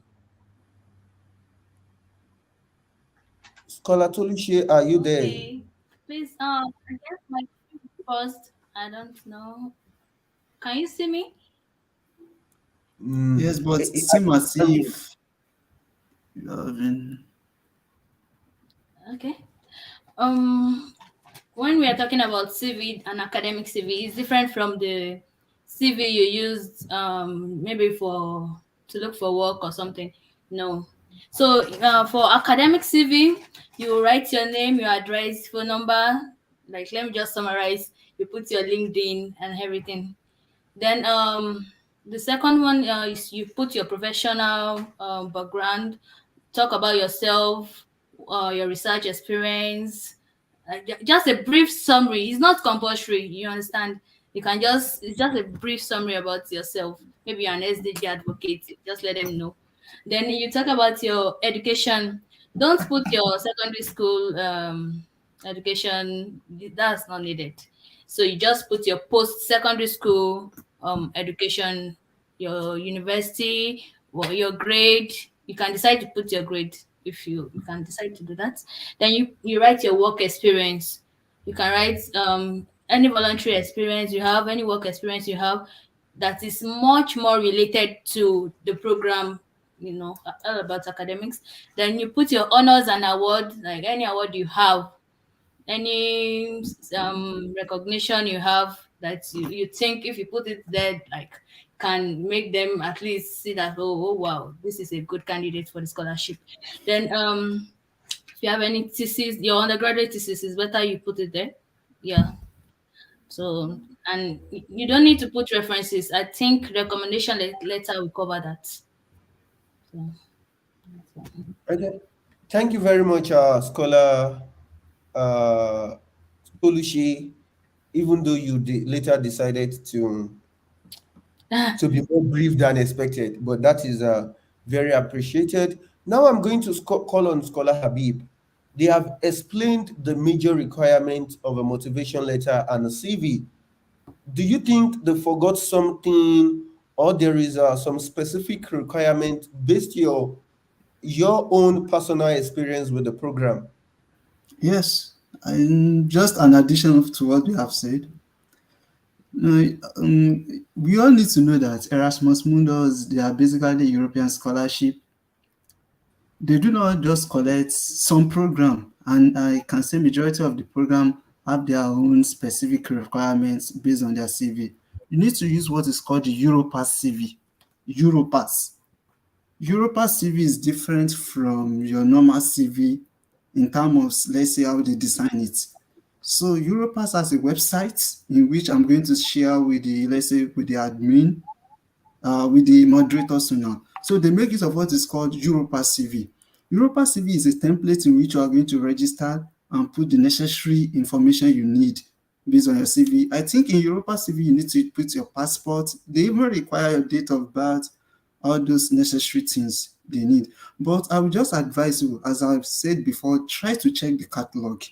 Scholar Tolushe, are you there? Okay. Please, I guess my first, I don't know. Can you see me? Yes, Mm, but I, it seems as I, I, if you have been. Okay. Um, when we are talking about CV and academic CV, it's different from the CV you used maybe to look for work or something. No. So for academic CV, you write your name, your address, phone number. Like let me just summarize. You put your LinkedIn and everything. Then the second one is you put your professional background, talk about yourself, your research experience, just a brief summary. It's not compulsory, you understand? You can just it's just a brief summary about yourself. Maybe you're an SDG advocate, just let them know. Then you talk about your education. Don't put your secondary school education, that's not needed. So you just put your post secondary school education, your university, or your grade. You can decide to put your grade if you can decide to do that. Then you write your work experience. You can write any voluntary experience you have, any work experience you have that is much more related to the program, all about academics. Then you put your honors and award, like any award you have, any recognition you have that you think if you put it there, like can make them at least see that, oh wow, this is a good candidate for the scholarship. Then if you have any thesis, your undergraduate thesis, is better you put it there. Yeah. So, and you don't need to put references. I think recommendation letter will cover that. So, Okay. Thank you very much, Scholar uh, Tolushi, even though you later decided to be more brief than expected, but that is very appreciated. Now I'm going to call on Scholar Habib. They have explained the major requirements of a motivation letter and a CV. Do you think they forgot something, or there is some specific requirement based your own personal experience with the program? Yes, and just an addition to what we have said. We all need to know that Erasmus Mundus, they are basically European scholarship. They do not just collect some program, and I can say majority of the program have their own specific requirements based on their CV. You need to use what is called the Europass CV. Europass. Europass CV is different from your normal CV in terms of, let's say, how they design it. So Europass has a website in which I'm going to share with the, let's say, with the admin, with the moderators now. So they make use of what is called Europass CV. Europass CV is a template in which you are going to register and put the necessary information you need based on your CV. I think in Europass CV, you need to put your passport. They even require your date of birth, all those necessary things they need. But I would just advise you, as I've said before, try to check the catalog.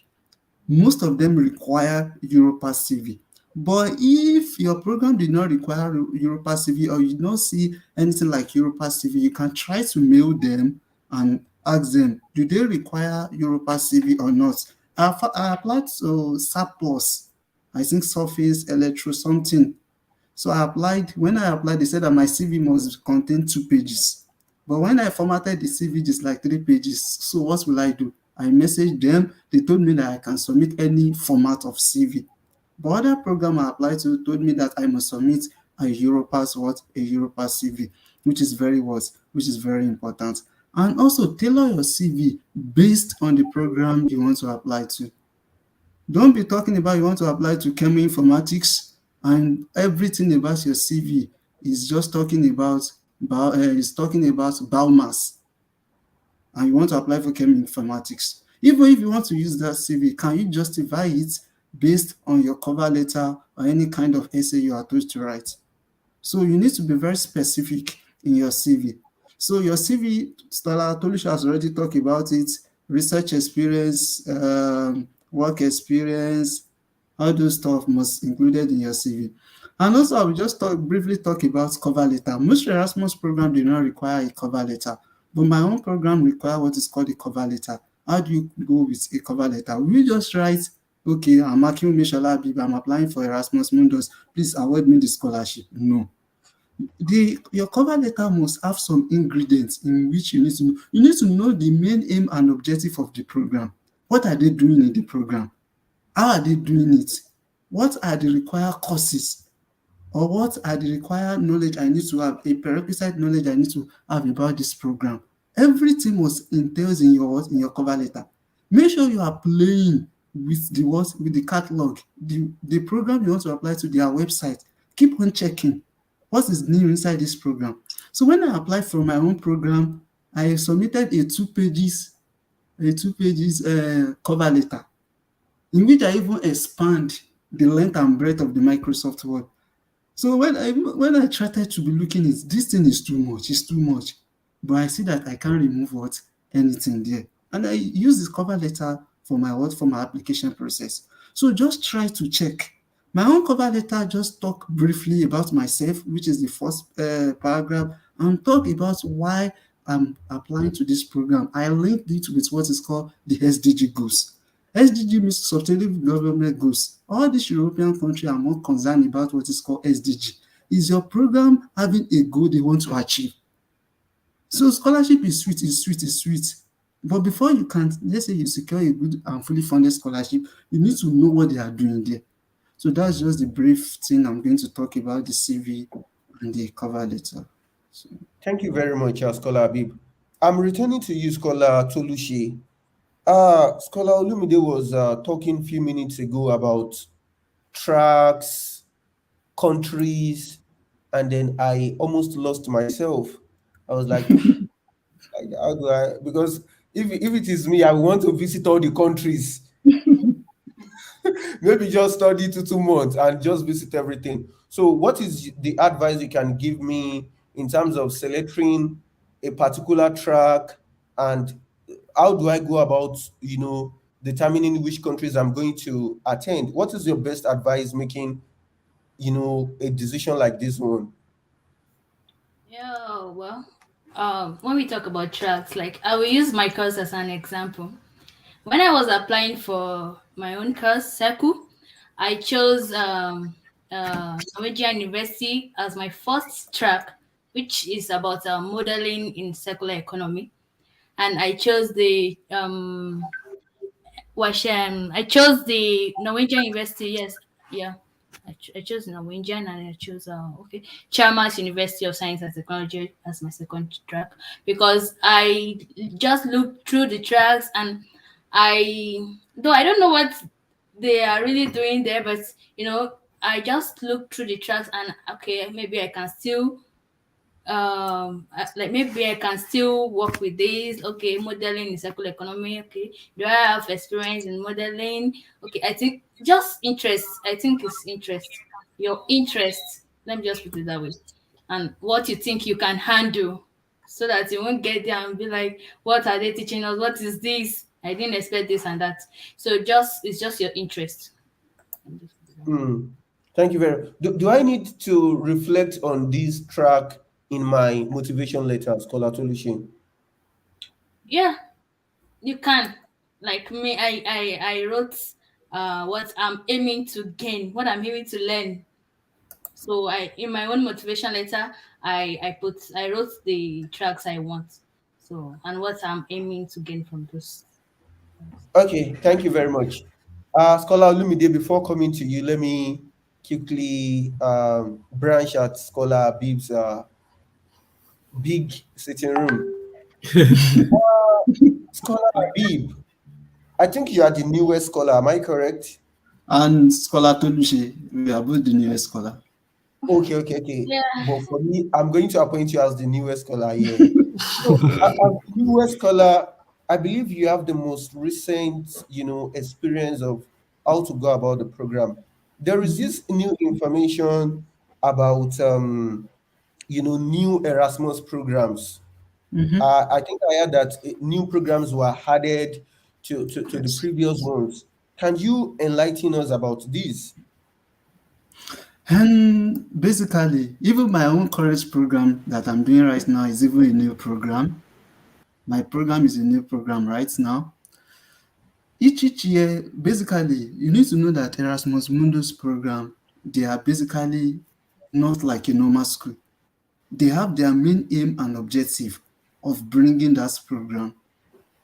Most of them require Europass CV. But if your program did not require Europass CV or you did not see anything like Europass CV, you can try to mail them and ask them, do they require Europass CV or not? I applied to SAP Plus, I think Surface, Electro, something. So I applied. When I applied, they said that my CV must contain 2 pages. But when I formatted the CV, it's like 3 pages. So what will I do? I messaged them. They told me that I can submit any format of CV. But other program I applied to told me that I must submit a Europass what? A Europass CV, which is very what? Which is very important. And also tailor your CV based on the program you want to apply to. Don't be talking about you want to apply to chemoinformatics and everything about your CV is just talking about biomass and you want to apply for chemoinformatics. Even if you want to use that CV, can you justify it based on your cover letter or any kind of essay you are told to write? So you need to be very specific in your CV. So your CV, Stella Tolush has already talked about it, research experience, work experience, all those stuff must included in your CV. And also, I will just briefly talk about cover letter. Most Erasmus program do not require a cover letter, but my own program require what is called a cover letter. How do you go with a cover letter? We just write, okay, I'm Akinwumi Shola Abib, I'm applying for Erasmus Mundus. Please award me the scholarship. No. Your cover letter must have some ingredients in which you need to know the main aim and objective of the program. What are they doing in the program? How are they doing it? What are the required courses? Or what are the required knowledge I need to have, a prerequisite knowledge I need to have about this program? Everything must entails in your cover letter. Make sure you are playing with the catalog, the program you want to apply to their website. Keep on checking what is new inside this program. So when I applied for my own program, I submitted a 2 pages cover letter in which I even expand the length and breadth of the Microsoft Word. So when I started to be looking at this thing is too much, it's too much. But I see that I can't remove anything there. And I use this cover letter for my application process. So just try to check. My own cover letter just talk briefly about myself, which is the first paragraph, and talk about why I'm applying to this program. I linked it with what is called the SDG goals. SDG means sustainable development goals. All these European countries are more concerned about what is called SDG. Is your program having a goal they want to achieve? So scholarship is sweet, is sweet, is sweet. But before you can, let's say you secure a good and fully funded scholarship, you need to know what they are doing there. So that's just the brief thing I'm going to talk about the CV and the cover letter. So, Thank you very much, Scholar Habib. I'm returning to you, Scholar Tolushi. Scholar Olumide was talking a few minutes ago about tracks, countries, and then I almost lost myself. I was like, how do I? Because if it is me, I want to visit all the countries. Maybe just study 2 months and just visit everything. So, what is the advice you can give me in terms of selecting a particular track, and how do I go about, determining which countries I'm going to attend? What is your best advice making, a decision like this one? Yeah, well, when we talk about tracks, like I will use my course as an example. When I was applying for my own course, SECU, I chose Norwegian University as my first track, which is about modeling in circular economy. And I chose I chose the Norwegian University. Yes, yeah. I chose Norwegian and I chose Chalmers University of Science and Technology as my second track because I just looked through the tracks and though I don't know what they are really doing there, but I just looked through the tracks and okay, maybe I can still like maybe I can still work with this. Okay, modeling in circular economy. Okay, do I have experience in modeling? Okay, I think just interest. I think it's interest. Your interest. Let me just put it that way, and what you think you can handle, so that you won't get there and be like, "What are they teaching us? What is this? I didn't expect this and that." So it's just your interest. Let me just put it that way. Hmm. Thank you very. Do I need to reflect on this track in my motivation letter, Scholar Tolushin? Yeah, you can. Like me, I wrote what I'm aiming to gain, what I'm aiming to learn. So I in my own motivation letter, I wrote the tracks I want. So and what I'm aiming to gain from those. Okay, thank you very much. Scholar Olumide, before coming to you, let me quickly branch at Scholar Bib's big sitting room. Scholar Bib, I think you are the newest scholar, am I correct? And Scholar Toluche, we are both the newest scholar. Okay, okay, okay. Yeah. But for me, I'm going to appoint you as the newest scholar here. So, as the newest scholar, I believe you have the most recent, experience of how to go about the program. There is this new information about, new Erasmus programs. Mm-hmm. I think I heard that new programs were added to the Yes. previous ones. Can you enlighten us about this? And basically, even my own current program that I'm doing right now is even a new program. My program is a new program right now. Each year, basically, you need to know that Erasmus Mundus program, they are basically not like a normal school. They have their main aim and objective of bringing that program.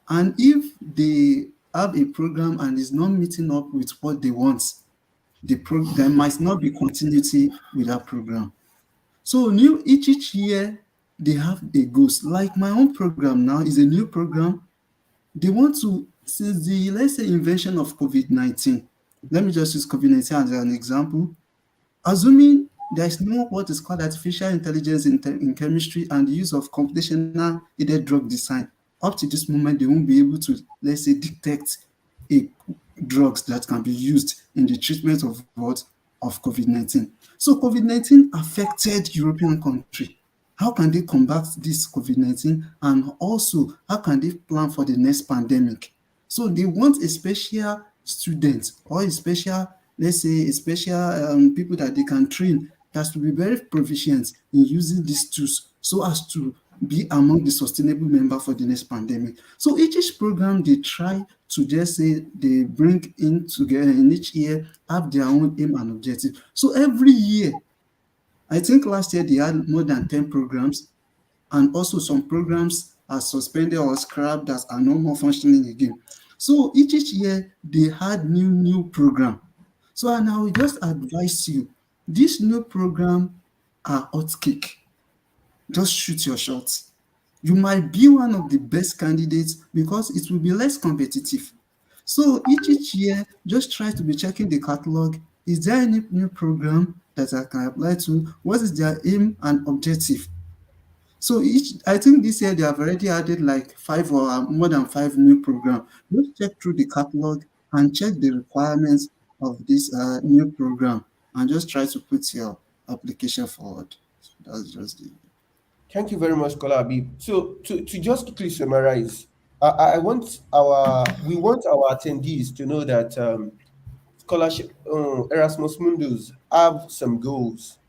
And if they have a program and is not meeting up with what they want, there might not be continuity with that program. So each year they have a goals. Like my own program now is a new program. They want to, since the, let's say, invention of COVID-19, let me just use COVID-19 as an example. Assuming there is no what is called artificial intelligence in chemistry and the use of computational aided drug design, up to this moment, they won't be able to, let's say, detect a drugs that can be used in the treatment of what? Of COVID-19. So COVID-19 affected European country. How can they combat this COVID-19? And also, how can they plan for the next pandemic? So they want a special student or a special, let's say, a special people that they can train that will be very proficient in using these tools so as to be among the sustainable member for the next pandemic. So each program they try to just say they bring in together in each year have their own aim and objective. So every year, I think last year they had more than 10 programs, and also some programs are suspended or scrapped that are no more functioning again. So each year they had new program. So and I will just advise you, this new program are hot cake. Just shoot your shots. You might be one of the best candidates because it will be less competitive. So each year, just try to be checking the catalog Is there any new program that I can apply to? What is their aim and objective? So I think this year they have already added like five or more than five new programs. Just check through the catalog and check the requirements of this new program and just try to put your application forward. So that's just the. Thank you very much, Kola Habib. So to just quickly summarize, I want we want our attendees to know that scholarship Erasmus Mundus have some goals,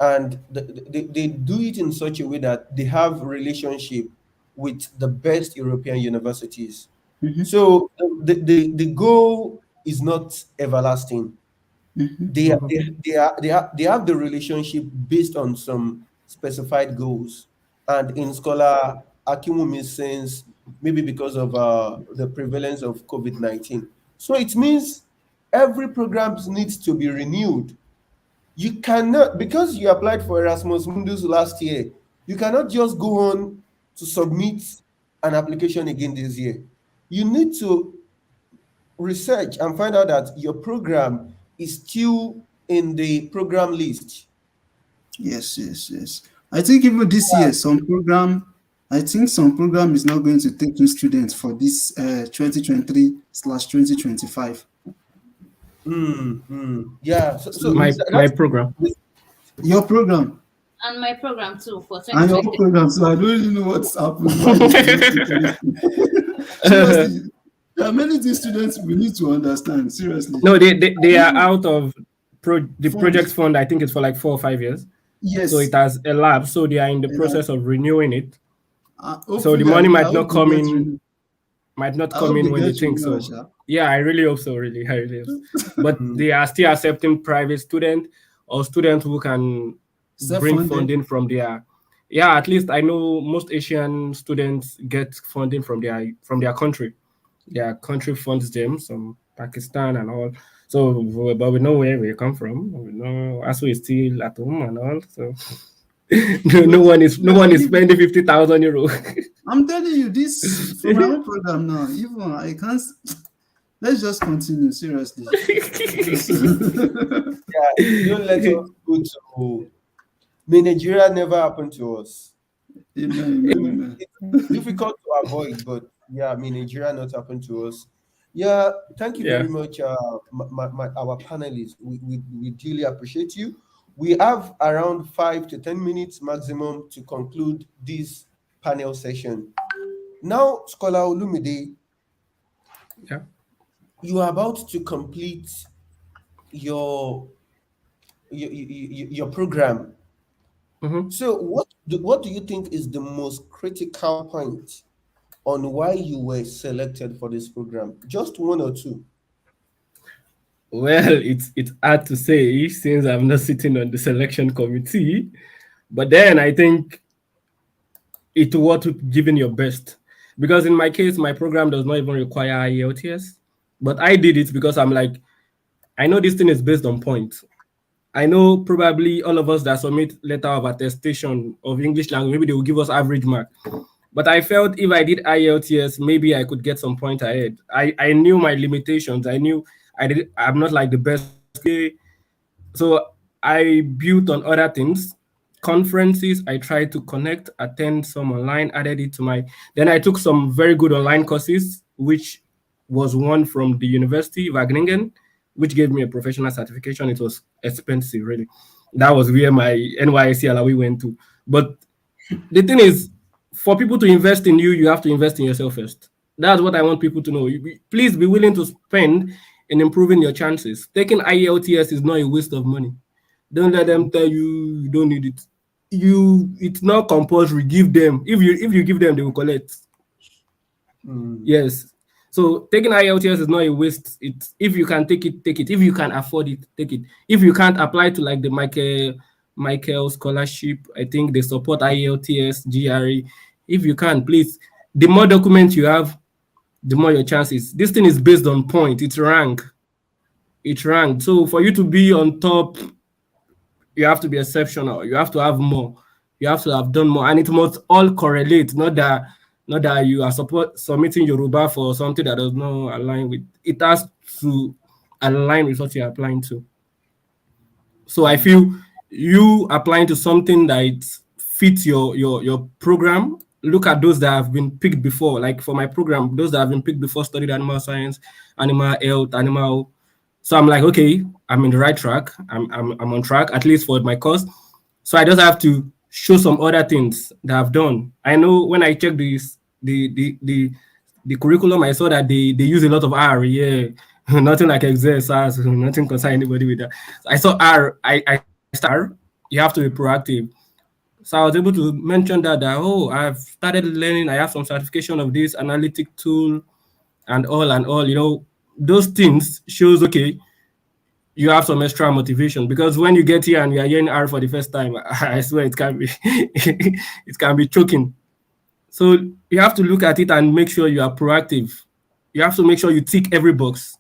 and they do it in such a way that they have relationship with the best European universities. Mhm, So the goal is not everlasting. mhm. They have the relationship based on some specified goals. And in Scholar Akimumi's sense, maybe because of the prevalence of COVID-19. So it means every program needs to be renewed. You cannot, because you applied for Erasmus Mundus last year, you cannot just go on to submit an application again this year. You need to research and find out that your program is still in the program list. Yes, yes, yes. I think even this year, I think some program is not going to take new students for this 2023/2025. Yeah. So My program. Your program And my program too for and your 2023. program, so I don't really know what's happening. Why they cannot take anything. Seriously, there are many things students we need to understand. Seriously, No, they are out of the project funds. fund. I think it's for like 4 or 5 years. So Yes, it has elapsed. So they are in the and process of renewing it. So the hopefully, money I might hope not they come get in, renewed. I hope they when they get think renewed, so. Sha. Yeah, I really hope so. Really, I really hope so. But mm, they are still accepting private students or students who can bring Self-funded. funding from their. Yeah, at least I know most Asian students get funding from their country. Their country funds them, some Pakistan and all. So, but we know where we come from. We know ASU is still at home and all. So, But no I one is believe spending 50,000 euro. I'm telling you this for my own program now. Even I can't. Let's just continue. Seriously. Just- yeah, don't let us go to may Nigeria never happen to us. Amen, amen, amen. It's difficult to avoid, but yeah, may Nigeria not happen to us. Yeah, thank you very Yeah. much, our panelists. We really appreciate you. We have around 5 to 10 minutes maximum to conclude this panel session. Now, Scholar Olumide, Yeah. you are about to complete your your program. Mhm. So, what do you think is the most critical point on why you were selected for this program? Just one or two. Well, it's hard to say since I'm not sitting on the selection committee, but then I think it's worth giving your best. Because in my case, my program does not even require IELTS, but I did it because I'm like, I know this thing is based on points. I know probably all of us that submit letter of attestation of English language, maybe they will give us average mark. But I felt if I did IELTS, maybe I could get some point ahead. I knew my limitations. I knew I'm not like the best. So I built on other things. Conferences, I tried to connect, attend some online, added it to my. Then I took some very good online courses, which was one from the University of Wageningen, which gave me a professional certification. It was expensive, really. That was where my NYSC Alawi went to. But the thing is, for people to invest in you, you have to invest in yourself first. That's what I want people to know. Please be willing to spend in improving your chances. Taking IELTS is not a waste of money. Don't let them tell you you don't need it. It's not compulsory. Give them. If you give them, they will collect. Mm, Yes. So taking IELTS is not a waste. It's if you can take it, take it. If you can afford it, take it. If you can't apply to like the Michael scholarship, I think they support IELTS, GRE. If you can, please. The more documents you have, the more your chances. This thing is based on point. It's rank. It's ranked. So for you to be on top, you have to be exceptional. You have to have more. You have to have done more, and it must all correlate. Not that you are submitting Yoruba for something that does not align with. It has to align with what you're applying to. So I feel you applying to something that fits your program. Look at those that have been picked before. Like for my program, those that have been picked before studied animal science, animal health, animal. So I'm like, okay, I'm in the right track. I'm on track at least for my course. So I just have to show some other things that I've done. I know when I check the curriculum, I saw that they use a lot of R. Yeah, nothing like Excel, SAS, nothing concern anybody with that. I saw R. I start. You have to be proactive. So I was able to mention that oh, I've started learning. I have some certification of this analytic tool and all and all. You know, those things shows okay. You have some extra motivation because when you get here and you are hearing R for the first time, I swear it can be it can be choking. So you have to look at it and make sure you are proactive. You have to make sure you tick every box.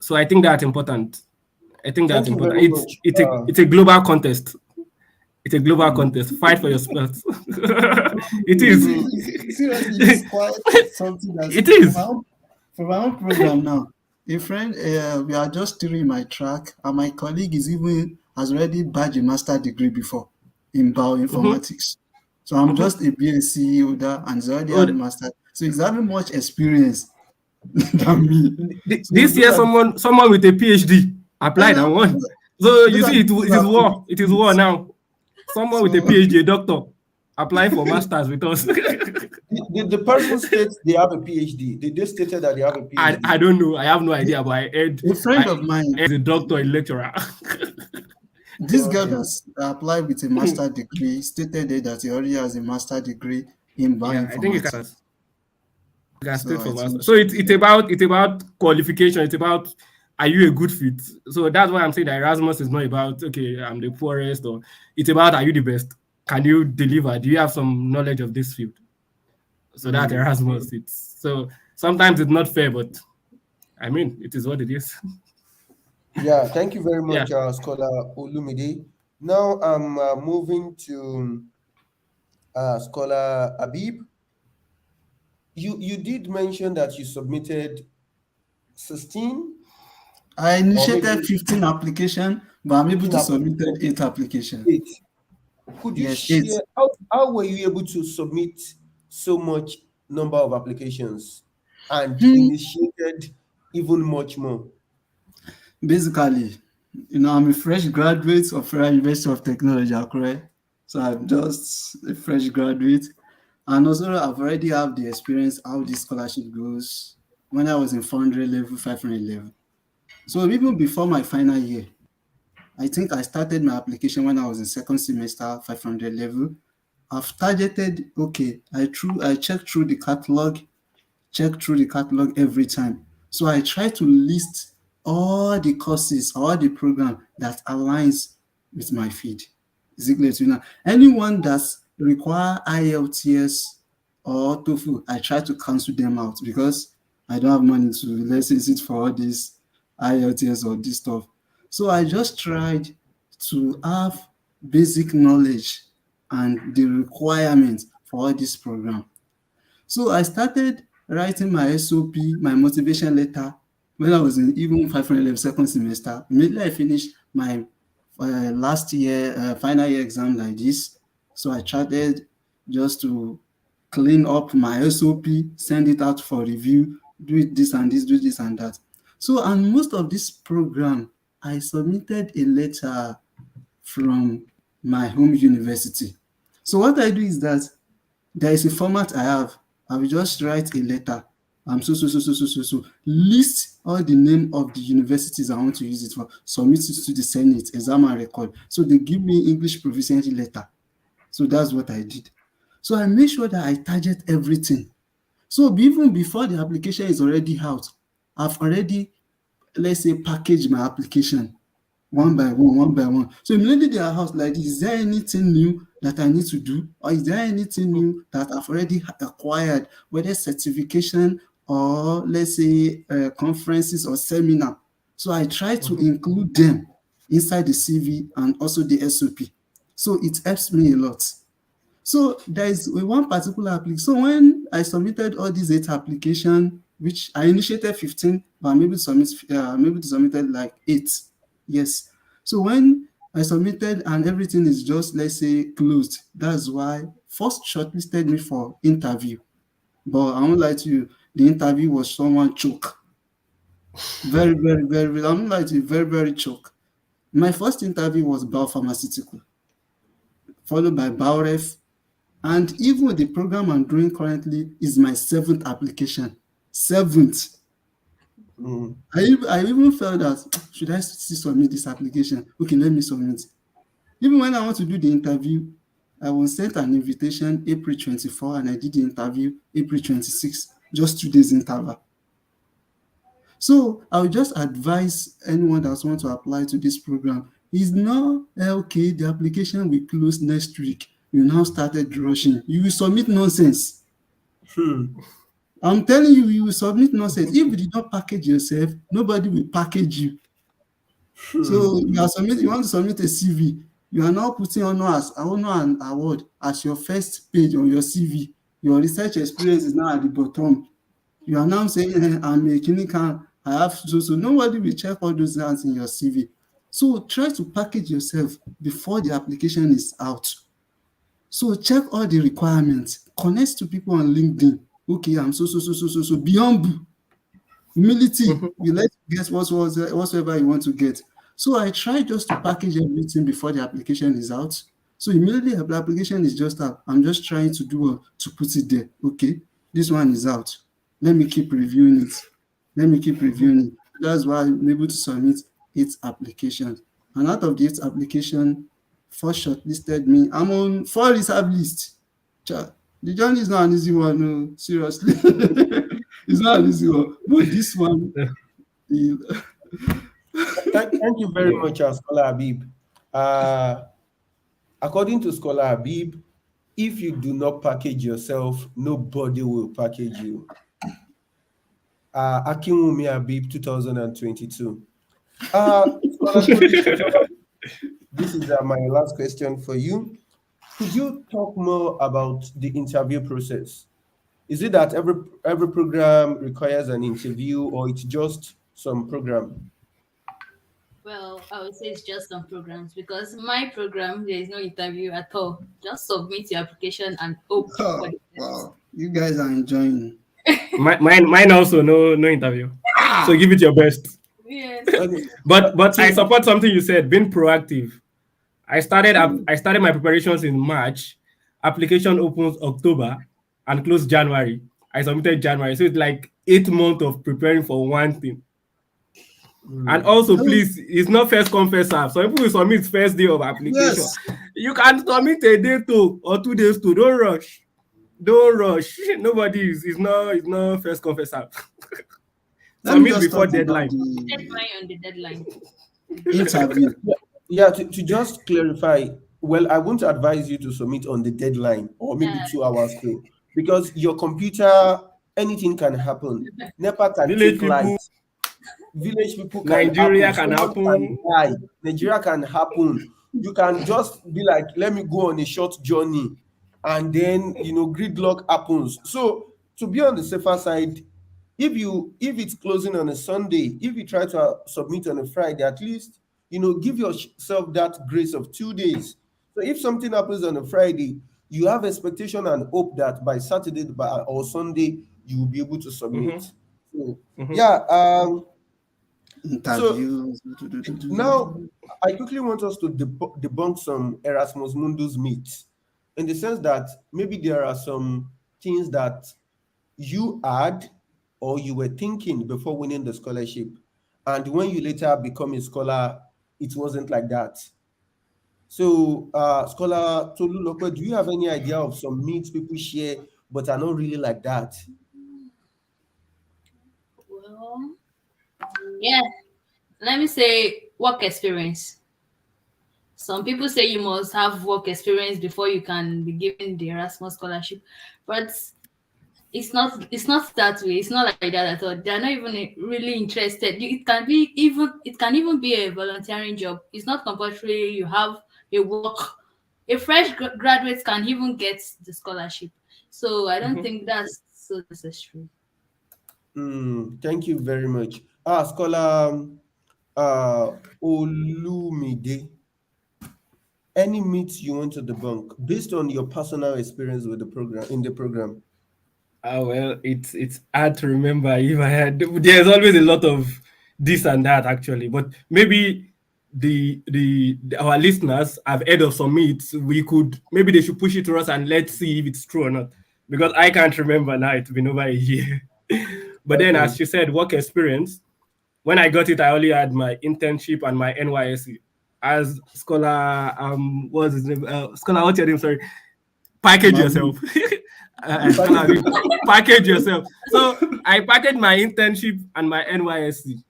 So I think that's important. I think that's Thank you important. very much. It's a global contest. It's a global contest. Fight for your spots. It is. Seriously, it's quite something that's It is. for my own program now. A friend, we are just three in my track, and my colleague has already badged a master degree before in bioinformatics. So I'm just a BSc holder, and he's already had a master. So he's having much experience than me. This year, someone with a PhD applied and won. So you see, it is war. It is war now. Someone with a PhD, a doctor, applying for masters with us. The person states they have a PhD. They stated that they have a PhD. I don't know. I have no idea, but I heard a friend of mine is a doctor, a lecturer. This girl that applied with a master degree stated that he already has a master degree in bioinformatics. I think it can stay for master. So it's about qualification. It's about are you a good fit? So that's why I'm saying that Erasmus is not about okay, I'm the poorest, or it's about are you the best? Can you deliver? Do you have some knowledge of this field? So that Erasmus, so sometimes it's not fair, but I mean it is what it is. Yeah, thank you very much, Scholar Olumide. Now I'm moving to Scholar Abib. You did mention that you submitted 16. I initiated 15 applications, but I'm able to submit 8 applications. 8. Could you share how were you able to submit so much number of applications and initiated even much more? Basically, I'm a fresh graduate of University of Technology Akure, so I'm just a fresh graduate, and also I've already have the experience how this scholarship goes when I was in 400 level, 500 level. So even before my final year, I think I started my application when I was in second semester, 500 level. I've targeted, okay, I checked through the catalog every time. So I try to list all the courses, all the program that aligns with my field. Is it clear to you now? Anyone that's require IELTS or TOEFL, I try to cancel them out because I don't have money to license it for all this IELTS or this stuff. So I just tried to have basic knowledge and the requirements for all this program. So I started writing my SOP, my motivation letter, when I was in even 500 level second semester. Immediately I finished my last year, final year exam like this. So I started just to clean up my SOP, send it out for review, do it this and this, do this and that. So, and most of this program, I submitted a letter from my home university. So what I do is that there is a format I have. I will just write a letter. So. List all the name of the universities I want to use it for. Submit it to the Senate, exam and record. So they give me English proficiency letter. So that's what I did. So I make sure that I target everything. So even before the application is already out, I've already, let's say, packaged my application one by one. So immediately they are out like, is there anything new that I need to do? Or is there anything new that I've already acquired, whether certification or let's say conferences or seminar? So I try to include them inside the CV and also the SOP. So it helps me a lot. So there is one particular application. So when I submitted all these 8 applications, which I initiated 15, but I'm able to submit like 8. Yes. So when I submitted and everything is just, let's say, closed, that's why first shortlisted me for interview. But I won't lie to you, the interview was someone choke. Very, very, very, I won't lie to you, very, very choke. My first interview was biopharmaceutical, followed by bioref, and even the program I'm doing currently is my seventh application. Seventh. Mm. I even felt that should I still submit this application? Okay, let me submit. Even when I want to do the interview, I was sent an invitation April 24 and I did the interview April 26, just 2 days interval. So I would just advise anyone that wants to apply to this program is not okay, the application will close next week. You now started rushing. You will submit nonsense. Hmm. I'm telling you, you will submit nonsense. If you did not package yourself, nobody will package you. Hmm. So you want to submit a CV. You are now putting honor and award as your first page on your CV. Your research experience is now at the bottom. You are now saying, I'm a clinical, I have so nobody will check all those things in your CV. So try to package yourself before the application is out. So check all the requirements. Connect to people on LinkedIn. Okay, I'm so. Be humble. Humility Mhm. will let you get whatsoever you want to get. So I try just to package everything before the application is out. So immediately the application is just out, I'm just trying to do to put it there. Okay, this one is out. Let me keep reviewing it. Let me keep reviewing it. That's why I'm able to submit 8 applications. And out of the 8 application, 4 shortlisted me. I'm on 4 reserve list. The journey is not an easy one, no, seriously. It's not an easy one. But this one, is- Thank you very Yeah. much, Scholar Habib. Uh, According to Scholar Habib, if you do not package yourself, nobody will package you. Akinwumi Habib, 2022. Scholar Tolu, this is my last question for you. Could you talk more about the interview process? Is it that every program requires an interview, or it's just some program? Well, I would say it's just some programs because my program there is no interview at all. Just submit your application and hope for oh, the best. wow, you guys are enjoying. Mine also no interview. So give it your best. Yes. Okay. But I So support something you said, being proactive. I started my preparations in March. Application opens October and closed January. I submitted January. So it's like 8 months of preparing for one thing. And mm, also, Oh, please, it's not first come, first serve. Some people will submit first day of application. yes, You can submit a day to or 2 days to. Don't rush. Don't rush. Nobody is not first come, first serve. let me Submit just before talk about deadline. Set the mine on the deadline. interview. yeah, yeah, to just clarify, well, I won't advise you to submit on the deadline or maybe Yeah. 2 hours too, because your computer, anything can happen. NEPA can Village take light, people, village people can happen, Nigeria can someone can happen. die, Nigeria can happen. You can just be like, let me go on a short journey, and then gridlock happens. So to be on the safer side, if it's closing on a Sunday, if you try to submit on a Friday, at least give yourself that grace of 2 days. So if something happens on a Friday, you have expectation and hope that by Saturday or Sunday you will be able to submit. Mhm, So mhm. yeah, so Interviews. now I quickly want us to debunk some Erasmus Mundus myths, in the sense that maybe there are some things that you had or you were thinking before winning the scholarship, and when you later become a scholar, it wasn't like that. So, Scholar Tolu, do you have any idea of some myths people share but are not really like that? Well, yeah. Let me say work experience. Some people say you must have work experience before you can be given the Erasmus scholarship, but it's not that way. It's not like that at all. They're not even really interested. It can even be a volunteering job. It's not compulsory. You have a work. A fresh graduate can even get the scholarship. So I don't Mhm. think that's so necessary. Thank you very much. Scholar Olumide, any myths you want to debunk based on your personal experience with the program in the program? Well, it's hard to remember if I had. There's always a lot of this and that actually, but maybe our listeners have heard of some myths. We could maybe they should push it to us and let's see if it's true or not. Because I can't remember now. It's been over a year. But then, Okay. as you said, work experience. When I got it, I only had my internship and my NYSC. As scholar, what's his name? Scholar, what's your name? Sorry, package Mabu. yourself. Scholar, package yourself. So I packaged my internship and my NYSC.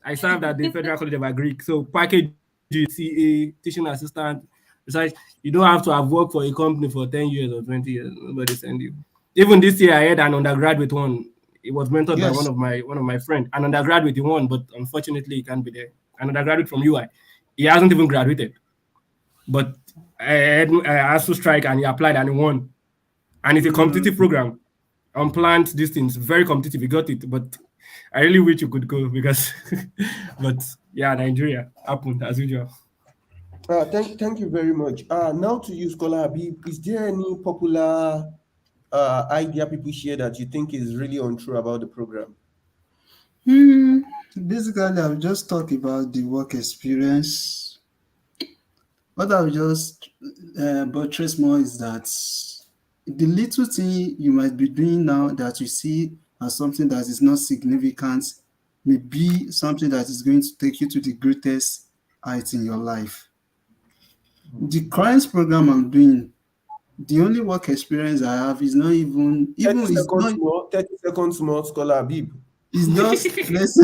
I served at the Federal College of Agric. So package CA, teaching assistant, research. You don't have to have worked for a company for 10 years or 20 years. Nobody send you. Even this year, I had an undergraduate one. It was mentored by Yes. one of my friends, an undergraduate in one, but unfortunately he can't be there. An undergraduate from UI. He hasn't even graduated. But I asked to strike and he applied and he won. And it's a competitive program. Unplanned distance, very competitive. He got it, but I really wish you could go because, but yeah, Nigeria happened as usual. Thank you very much. Now to you, Scholar Habib, is there any popular idea people share that you think is really untrue about the program? Basically, I'll just talk about the work experience. What I'll just buttress more is that the little thing you might be doing now that you see as something that is not significant may be something that is going to take you to the greatest height in your life. The current program I'm doing, the only work experience I have is not even 30 it's seconds not more, 30 seconds more, Scholar Habib. it's just let's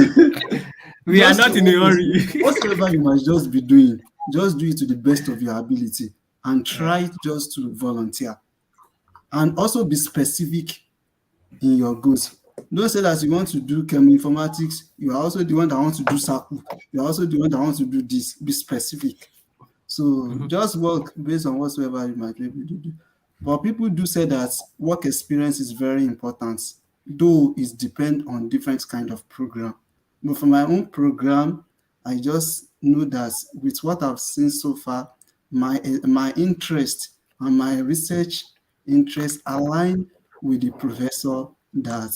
We are just not in a hurry. whatever you might just be doing, just do it to the best of your ability and try just to volunteer and also be specific in your goals. Don't say that you want to do chemoinformatics, you are also the one that wants to do SACU, you are also the one that wants to do this. Be specific. So just work based on whatsoever you might be able to do. But people do say that work experience is very important, though it depends on different kind of program. But for my own program, I just know that with what I've seen so far, my interest and my research interest align with the professor that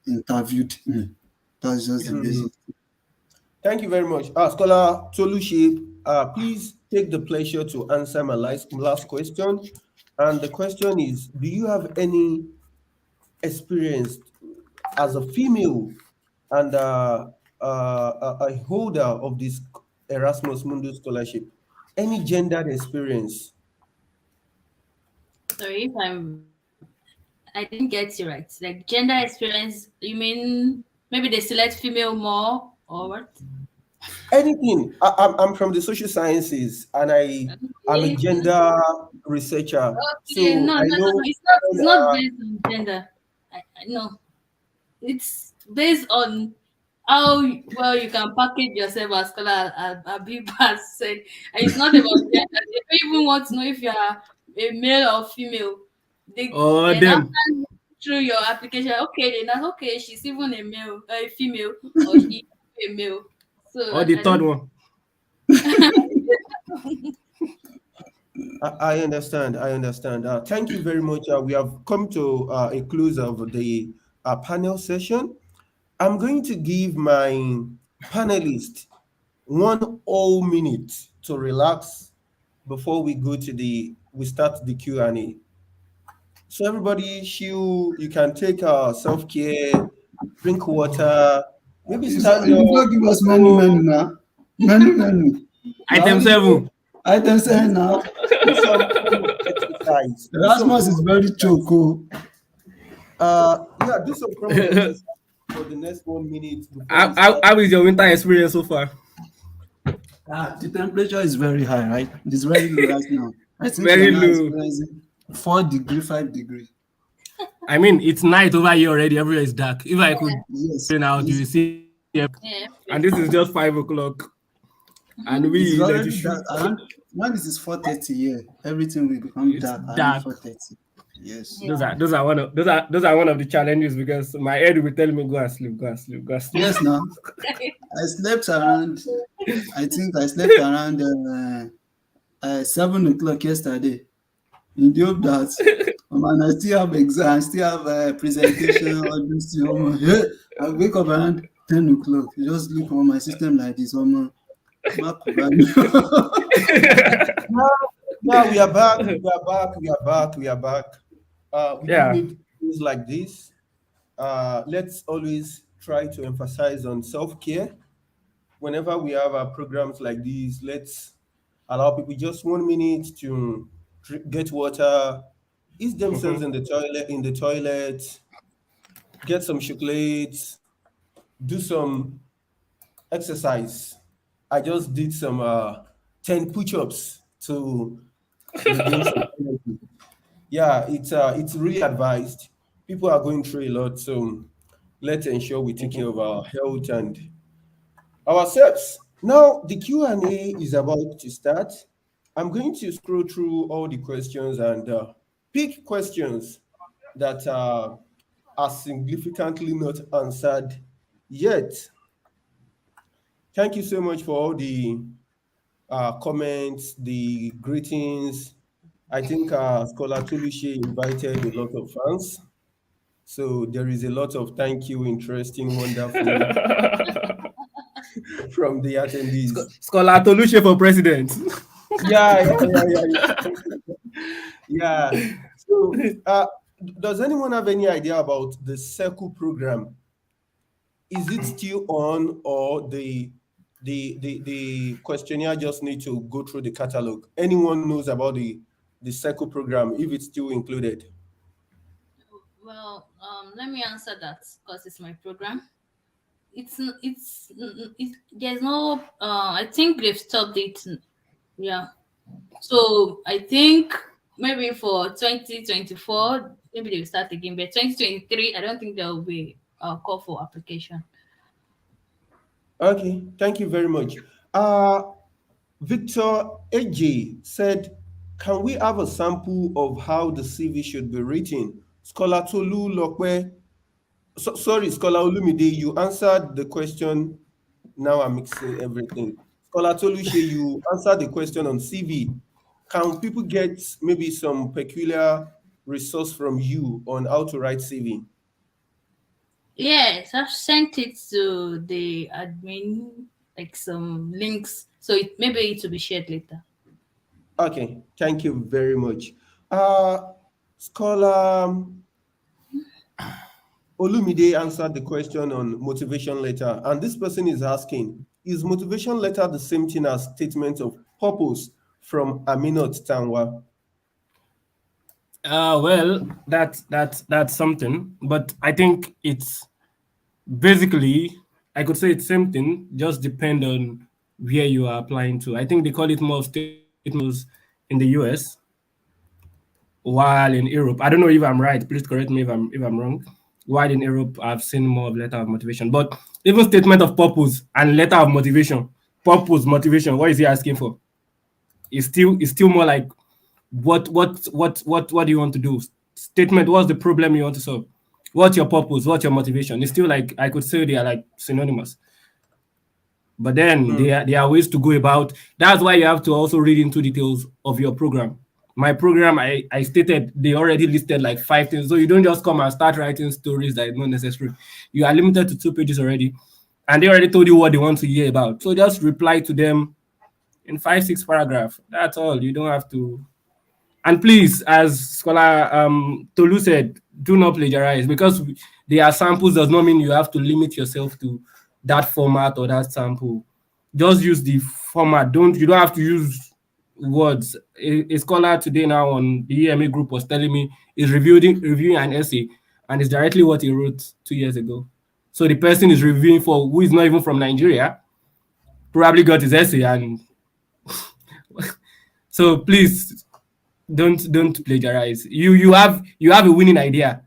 interviewed me. That's just the basic. Thank you very much. Scholar Tolushi, please take the pleasure to answer my last question. And the question is, do you have any experience as a female and a holder of this Erasmus Mundus scholarship? Any gendered experience? Sorry if I didn't get you right. Like gender experience, you mean maybe they select female more or what? Anything. I'm from the social sciences and I'm a Okay. gender researcher. Okay, So I know it's not based on gender. No, it's based on how well you can package yourself as scholar Abib has said. And it's not about gender. They don't even want to know if you are a male or female. They Or then them, after through your application, okay, then that's okay, she's even a male, a female, or she's a male. So or the I third don't one. I understand. I understand. Thank you very much. We have come to a close of the panel session. I'm going to give my panelists 1 whole minute to relax before we start the Q&A. So everybody, you can take self-care, drink water, maybe stand You up, don't give us menu now. Menu. Item 7. Item 7 now. do some form of exercise. Erasmus is very choco. Yeah, do some form of exercise for the next 1 minute before How, we how, start. how is your winter experience so far? The temperature is very high, right? It's very low right now. I think we Very are now low. experiencing 4 degree, 5 degree. I mean, it's night over here already. Everywhere is dark. If I could Yes. turn out, you will see. yeah. And this is just 5 o'clock. And It's we already electrician. dark. Around when it is 4:30 here, everything will become It's dark around dark. 4:30. Yes. Yeah. Those are one of the challenges because my head will tell me go and sleep, go and sleep, go and sleep. Yes, now I slept around. I think I slept around 7 o'clock yesterday. In the hope that man, I still have exam, I still have presentation, all this thing. Yeah, I wake up around 10 o'clock. You just look on my system like this. Mark value. Yeah, yeah, we are back. We are back. We are back. We are back. We do Yeah. need things like this. Let's always try to emphasize on self-care. Whenever we have our programs like these, let's allow people just 1 minute to get water, ease themselves in the toilet, get some chocolates, do some exercise. I just did some 10 push-ups to regain some energy. Yeah, it's really advised. People are going through a lot, so let's ensure we take care of our health and ourselves. Now the Q&A is about to start. I'm going to scroll through all the questions and pick questions that are significantly not answered yet. Thank you so much for all the comments, the greetings. I think Scholar Tulushe invited a lot of fans. So there is a lot of thank you, interesting, wonderful from the attendees. Scholar Tolushe for president. Yeah, yeah, yeah, yeah, yeah. Yeah. So does anyone have any idea about the circle program? Is it still on, or the questionnaire just need to go through the catalog? Anyone knows about the circle program, if it's still included? Well, let me answer that because it's my program. There's no. I think they've stopped it. Yeah. So I think maybe for 2024, maybe they'll start again. But 2023, I don't think there will be a call for application. Okay, thank you very much. Uh, Victor AJ said, can we have a sample of how the CV should be written? Scholar Tolu Lokwe, sorry, Scholar Olumide, you answered the question. Now I'm mixing everything. Scholar Tolushe, you answered the question on CV. Can people get maybe some peculiar resource from you on how to write CV? Yes, I've sent it to the admin, like some links. So maybe it will be shared later. Okay, thank you very much. Scholar Olumide answered the question on motivation letter, and this person is asking, is motivation letter the same thing as statement of purpose from Aminat Tanwa? Well, that's something, but I think it's basically, I could say it's same thing, just depend on where you are applying to. I think they call it more of statements in the US, while in Europe, I don't know if I'm right. Please correct me if I'm wrong. While in Europe, I've seen more of letter of motivation, but even statement of purpose and letter of motivation, purpose, motivation, what is he asking for? It's still more like what do you want to do? Statement, what's the problem you want to solve? What's your purpose? What's your motivation? It's still like I could say they are like synonymous. But then there are ways to go about. That's why you have to also read into details of your program. My program, I stated they already listed like 5 things. So you don't just come and start writing stories that is not necessary. You are limited to 2 pages already. And they already told you what they want to hear about. So just reply to them in 5-6 paragraphs. That's all. You don't have to. And please, as Scholar Tolu said, do not plagiarize, because they are samples does not mean you have to limit yourself to that format or that sample. Just use the format. You don't have to use words. A scholar today now on the EMA group was telling me is reviewing an essay, and it's directly what he wrote 2 years ago. So the person is reviewing for who is not even from Nigeria, probably got his essay, and so please don't plagiarize. You have a winning idea.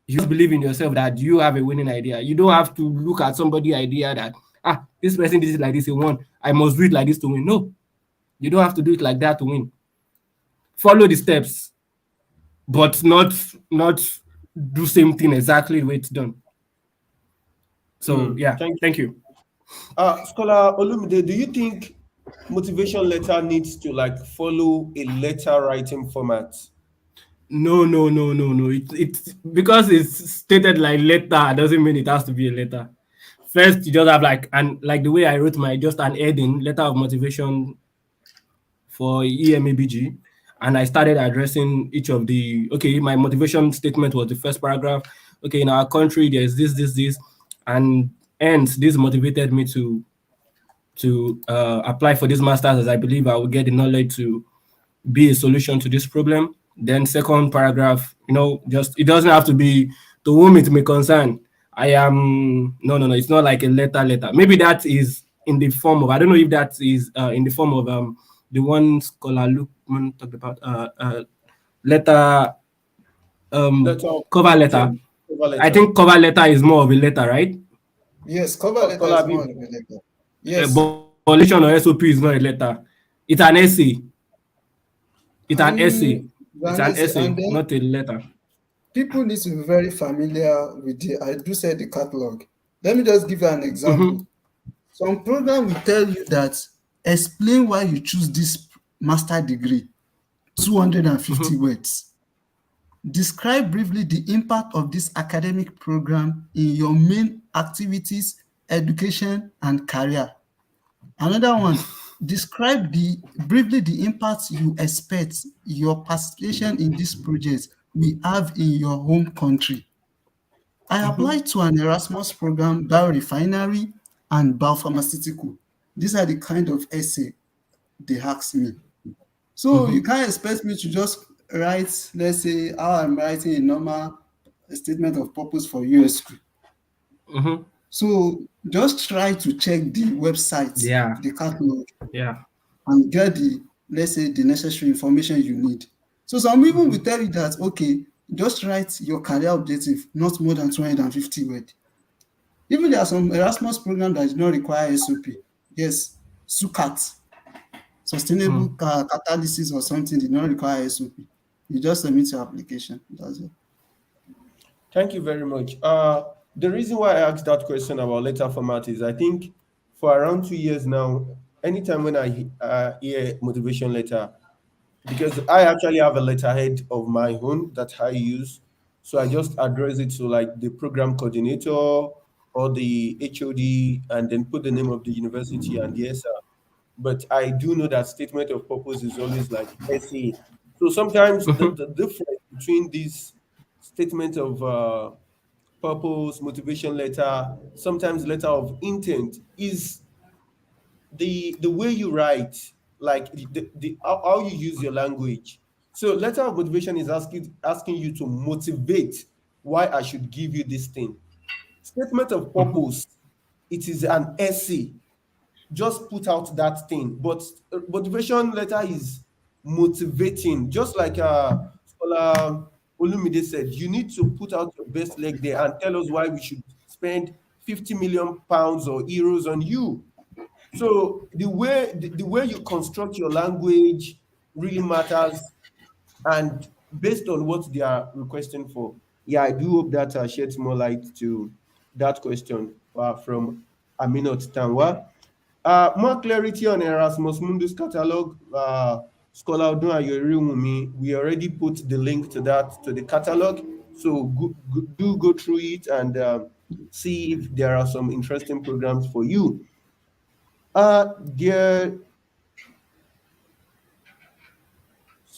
You just believe in yourself that you have a winning idea. You don't have to look at somebody's idea that this person did it like this, he won, I must do it like this to win. No, you don't have to do it like that to win. Follow the steps, but not do same thing exactly the way it's done. So yeah, Thank thank you. you. Scholar Olumide, do you think motivation letter needs to like follow a letter writing format? No, no, no, no, no. It's because it's stated like letter doesn't mean it has to be a letter. First, you just have like the way I wrote my just an heading, letter of motivation for EMABG, and I started addressing each of the okay. My motivation statement was the first paragraph. Okay, in our country, there's this, and hence this motivated me to apply for this masters as I believe I will get the knowledge to be a solution to this problem. Then second paragraph, just it doesn't have to be to whom it may concern. I am no, it's not like a letter. Maybe that is in the form of I don't know if that is in the form of the one scholar Lukman talked about letter Letter of cover letter. intent, cover I letter. think cover letter is more of a letter, right? Yes, cover letter Scholar is more Abib. of a letter. Yes. But violation or SOP is not a letter. It's an essay. It's an essay. It's an Vanessa, essay, and then not a letter. people need to be very familiar with I do say the catalog. Let me just give you an Mm-hmm. example. Some program will tell you that explain why you choose this master degree, 250 Mm-hmm. words. Describe briefly the impact of this academic program in your main activities, education, and career. Another one, describe briefly the impact you expect your participation in this project will have in your home country. I applied to an Erasmus program, biorefinery and biopharmaceutical. These are the kind of essay they asked me. So Mm-hmm. you can't expect me to just write, let's say, how I'm writing a normal statement of purpose for USQ. Mm-hmm. So just try to check the website, Yeah. the catalog, Yeah. and get let's say, the necessary information you need. So some people Mm-hmm. will tell you that, okay, just write your career objective, not more than 250 words. Even there are some Erasmus programs that do not require SOP. Yes, SUCAT, sustainable Mm. catalysis or something did not require SOP. You just submit your application. That's it. Thank you very much. The reason why I asked that question about letter format is I think for around 2 years now, anytime when I hear motivation letter, because I actually have a letterhead of my own that I use, so I just address it to like the program coordinator or the HOD, and then put the name of the university and the SR. But I do know that statement of purpose is always like essay. So sometimes Mm-hmm. the difference between this statement of purpose, motivation letter, sometimes letter of intent is the way you write, like how you use your language. So letter of motivation is asking you to motivate why I should give you this thing. Statement of Mm-hmm. purpose, it is an essay, just put out that thing. But motivation letter is motivating, just like Scholar Olumide said, you need to put out your best leg there and tell us why we should spend 50 million pounds or euros on you. So the way you construct your language really matters, and based on what they are requesting for. Yeah, I do hope that sheds more light to that question from Aminat Tanwa. More clarity on Erasmus Mundus catalog. Scholar Odun Ayorewumi, we already put the link to that to the catalog. So do go through it and see if there are some interesting programs for you. There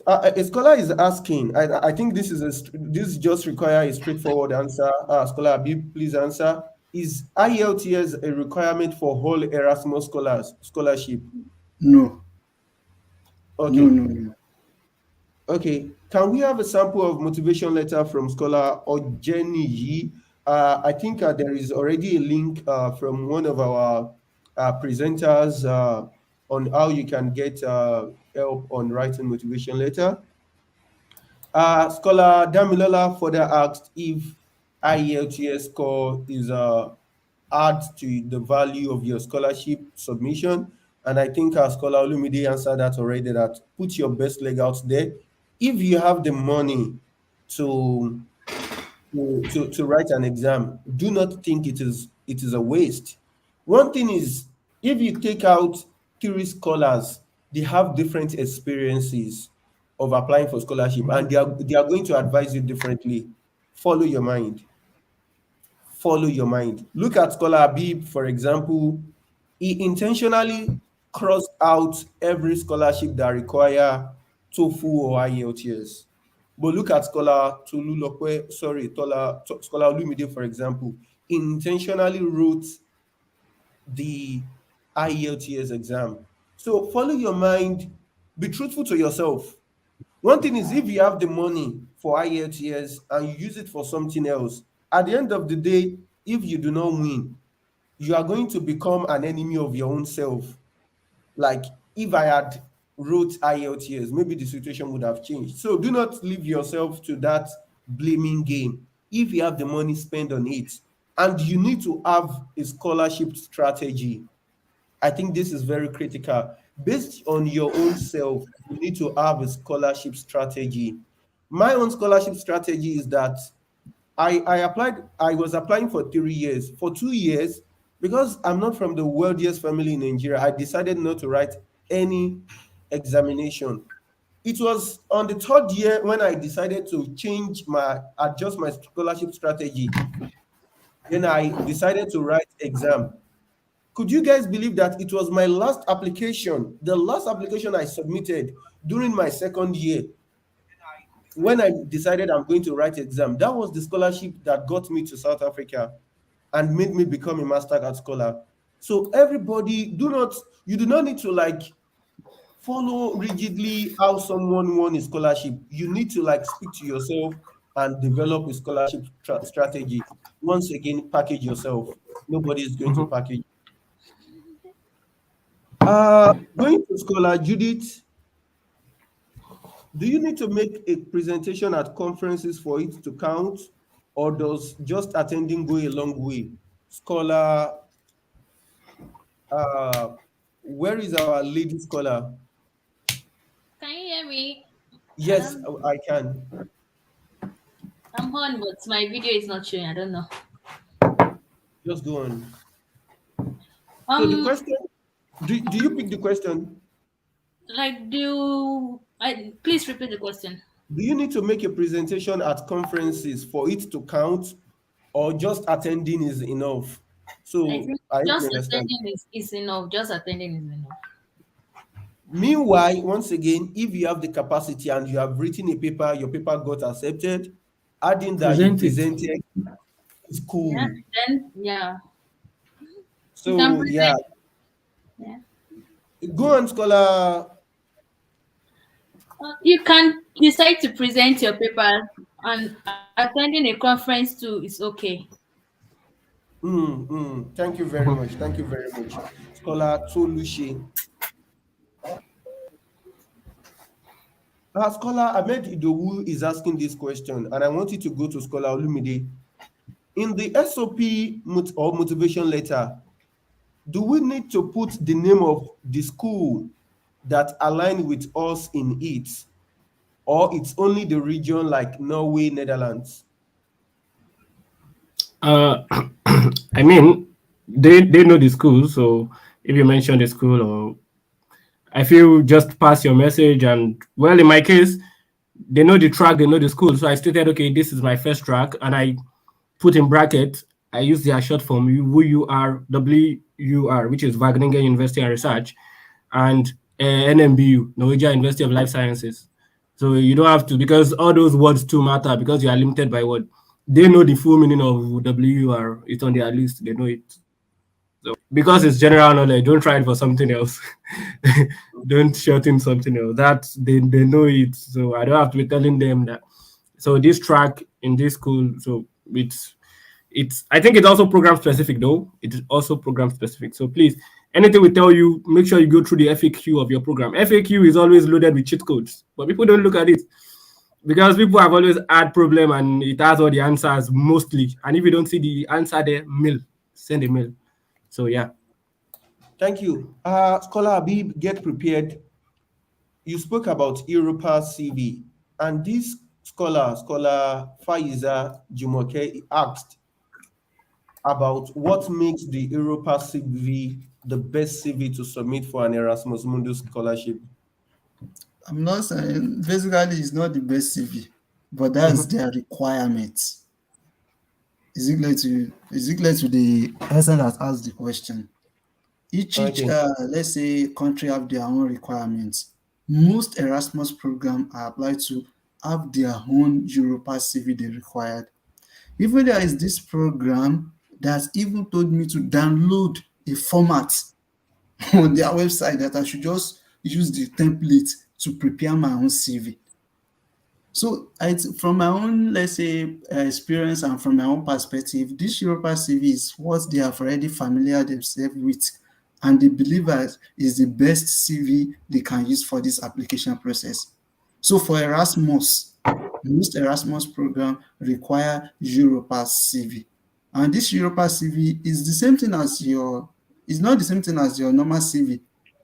a scholar is asking. I think this is this just require a straightforward answer. Scholar Abib, please answer. Is IELTS a requirement for whole Erasmus scholarship? No, no, Okay, no, no. okay. Can we have a sample of motivation letter from Scholar Ojeniyi? I think there is already a link from one of our presenters on how you can get help on writing motivation letter. Scholar Damilola further asked if IELTS score is add to the value of your scholarship submission. And I think our Scholar Olumide answered that already, that put your best leg out there. If you have the money, to to write an exam. Do not think it is a waste. One thing is, if you take out three scholars, they have different experiences of applying for scholarship, and they are going to advise you differently. Follow your mind. Follow your mind. Look at Scholar Habib, for example. He intentionally crossed out every scholarship that require TOEFL or IELTS. But look at Scholar Tolulokwe, sorry, Scholar Olumide, for example. He intentionally wrote the IELTS exam. So follow your mind, be truthful to yourself. One thing is, if you have the money for IELTS and you use it for something else, at the end of the day, if you do not win, you are going to become an enemy of your own self. Like, if I had wrote IELTS, maybe the situation would have changed. So do not leave yourself to that blaming game. If you have the money, spend on it. And you need to have a scholarship strategy. I think this is very critical. Based on your own self, you need to have a scholarship strategy. My own scholarship strategy is that I was applying for 3 years. For 2 years, because I'm not from the wealthiest family in Nigeria, I decided not to write any examination. It was on the third year when I decided to adjust my scholarship strategy. Then I decided to write exam. Could you guys believe that it was my last application, the last application I submitted during my second year, when I decided I'm going to write exam? That was the scholarship that got me to South Africa and made me become a Mastercard scholar. So everybody, you do not need to like follow rigidly how someone won a scholarship. You need to like speak to yourself and develop a scholarship strategy. Once again, package yourself. Nobody is going to Mhm. package. Going to Scholar Judith, do you need to make a presentation at conferences for it to count, or does just attending go a long way? Scholar, uh, where is our lady scholar? Can you hear me? I Yes, don't. I can. I'm on, but my video is not showing. I don't know. Just go on. So the Um, question, do you pick the question? like, do I please repeat the question? Do you need to make a presentation at conferences for it to count, or just attending is enough? I So think I hope you just understand. attending is enough. Just attending is enough. Meanwhile, once again, if you have the capacity and you have written a paper, your paper got accepted, adding that you Present it. presented is Yeah. cool. Then yeah, you can So yeah, present. Yeah. go on, scholar. You can decide to present your paper, and attending a conference too is okay. Thank you very much. Thank you very much, scholar Tolushi. Scholar Ahmed Idowu is asking this question, and I want you to go to Scholar Olumide. In the SOP or motivation letter, do we need to put the name of the school that align with us in it, or it's only the region like Norway, Netherlands? Uh, I mean, they know the school, so if you mention the school, or I feel just pass your message, and well, in my case, they know the track, they know the school, so I stated, okay, this is my first track, and I put in bracket, I use their short form WUR, WUR, which is Wageningen University and Research, and NMBU, Norwegian University of Life Sciences. So you don't have to, because all those words too matter, because you are limited by what they know the full meaning of WUR. It's on their list. They know it. So because it's general knowledge, don't try it for something else. Don't shorten something else. That they know it. So I don't have to be telling them that. So this track in this school, so it's I think it's also program specific though. It is also program specific. So please, anything we tell you, make sure you go through the FAQ of your program. FAQ is always loaded with cheat codes, but people don't look at it because people have always had problem and it has all the answers mostly. And if you don't see the answer there, mail, send a mail. So yeah. Thank you. Scholar Habib, get prepared. You spoke about Europa CV, and this scholar Faiza Jumoke asked about what makes the Europa CV the best CV to submit for an Erasmus Mundus scholarship. I'm not saying basically it's not the best CV, but that's Mhm. their requirement. Is it clear to the person that asked the question? Each Okay. let's say country have their own requirements. Most Erasmus program are applied to have their own Europa CV they required. Even there is this program that even told me to download a format on their website that I should just use the template to prepare my own CV. So, from my own, let's say, experience and from my own perspective, this Europa CV is what they have already familiar themselves with, and they believe that is the best CV they can use for this application process. So, for Erasmus, most Erasmus program require Europa CV, and this Europa CV is the same thing as your. It's not the same thing as your normal CV.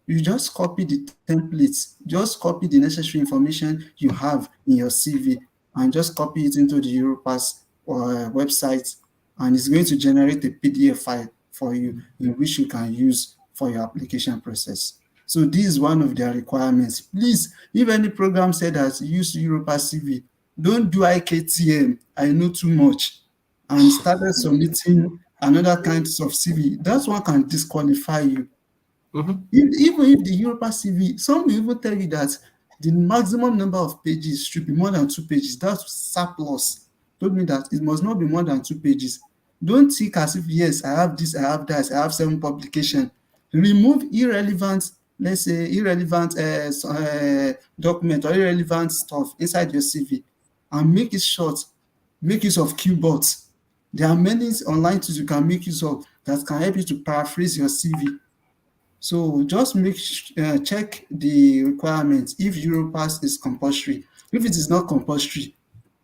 You just copy the templates, just copy the necessary information you have in your CV and just copy it into the Europass website, and it's going to generate a PDF file for you in which you can use for your application process. So this is one of their requirements. Please, if any program said that use Europass CV, don't do IKTM, I know too much, and started submitting another kinds of CV. That one can disqualify you. Mhm. Even if the Europa CV, some will even tell you that the maximum number of pages should be more than 2 pages. That's surplus. Told me that it must not be more than 2 pages. Don't think as if, yes, I have this, I have that, I have 7 publication. Remove irrelevant, let's say, irrelevant document or irrelevant stuff inside your CV and make it short. Make use of keyboards. There are many online tools you can make use of that can help you to paraphrase your CV. So just check the requirements if Europass is compulsory. If it is not compulsory,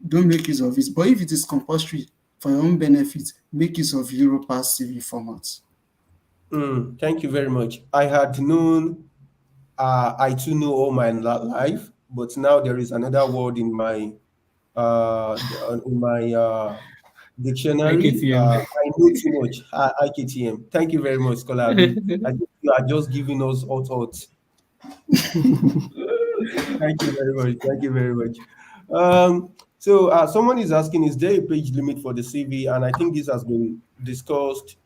don't make use of it. But if it is compulsory for your own benefit, make use of Europass CV format. Thank you very much. I had known, I too know all my life, but now there is another word in my dictionary. IKTM. I know too much. IKTM. Thank you very much, Scholar Abi. I think you are just giving us hot thoughts. Thank you very much. Thank you very much. Someone is asking, is there a page limit for the CV? And I think this has been discussed.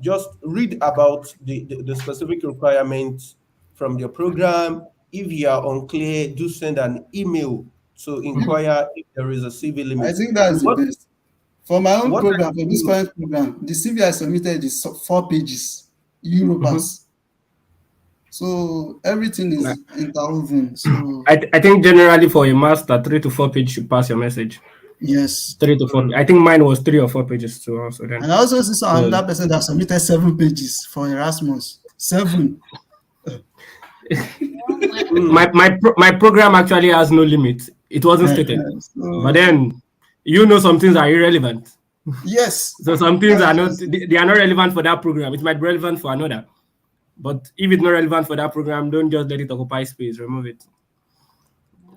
Just read about the specific requirements from your program. If you are unclear, do send an email to inquire if there is a CV I limit. think that's the What best. For my own what program, I for this do, current program, the CV I submitted is 4 pages, Mhm. Europass. So everything Nah, is interwoven. So I think generally for a master, 3 to 4 pages should pass your message. yes. 3 to 4. mm, I think mine was 3 or 4 pages too. Also then, And I also see some so another person that submitted 7 pages for Erasmus. Seven. Well, my mm, my program actually has no limit. It wasn't stated, but So then some things are irrelevant. yes, So some things that's are not just it. they are not relevant for that program. It might be relevant for another. But if it's not relevant for that program, don't just let it occupy space. Remove it.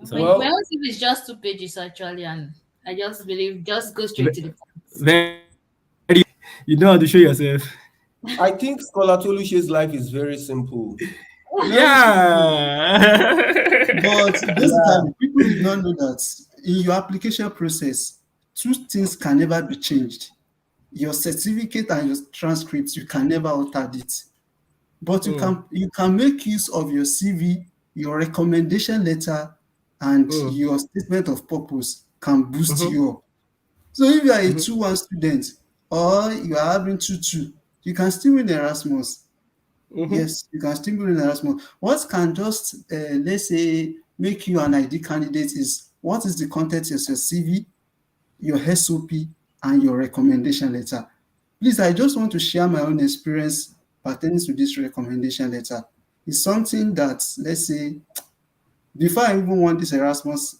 my So well, own CV is just 2 pages actually, and I just believe just go straight ve- to the point. very you know how to show yourself. I think Scholar Tolushe's life is very simple. Very simple. Yeah. But Yeah. basically, people did not know that in your application process, two things can never be changed. Your certificate and your transcripts, you can never alter it. But you Mm, can make use of your CV, your recommendation letter, and mm, your statement of purpose can boost mhm, you up. So if you are a mhm, 2-1 student or you are having 2-2, you can still win Erasmus. mhm, Yes, you can still win Erasmus. What can just, let's say, make you an ID candidate is what is the content of your CV, your SOP, and your recommendation letter. Please, I just want to share my own experience pertaining to this recommendation letter. It's something that, let's say, before I even won this Erasmus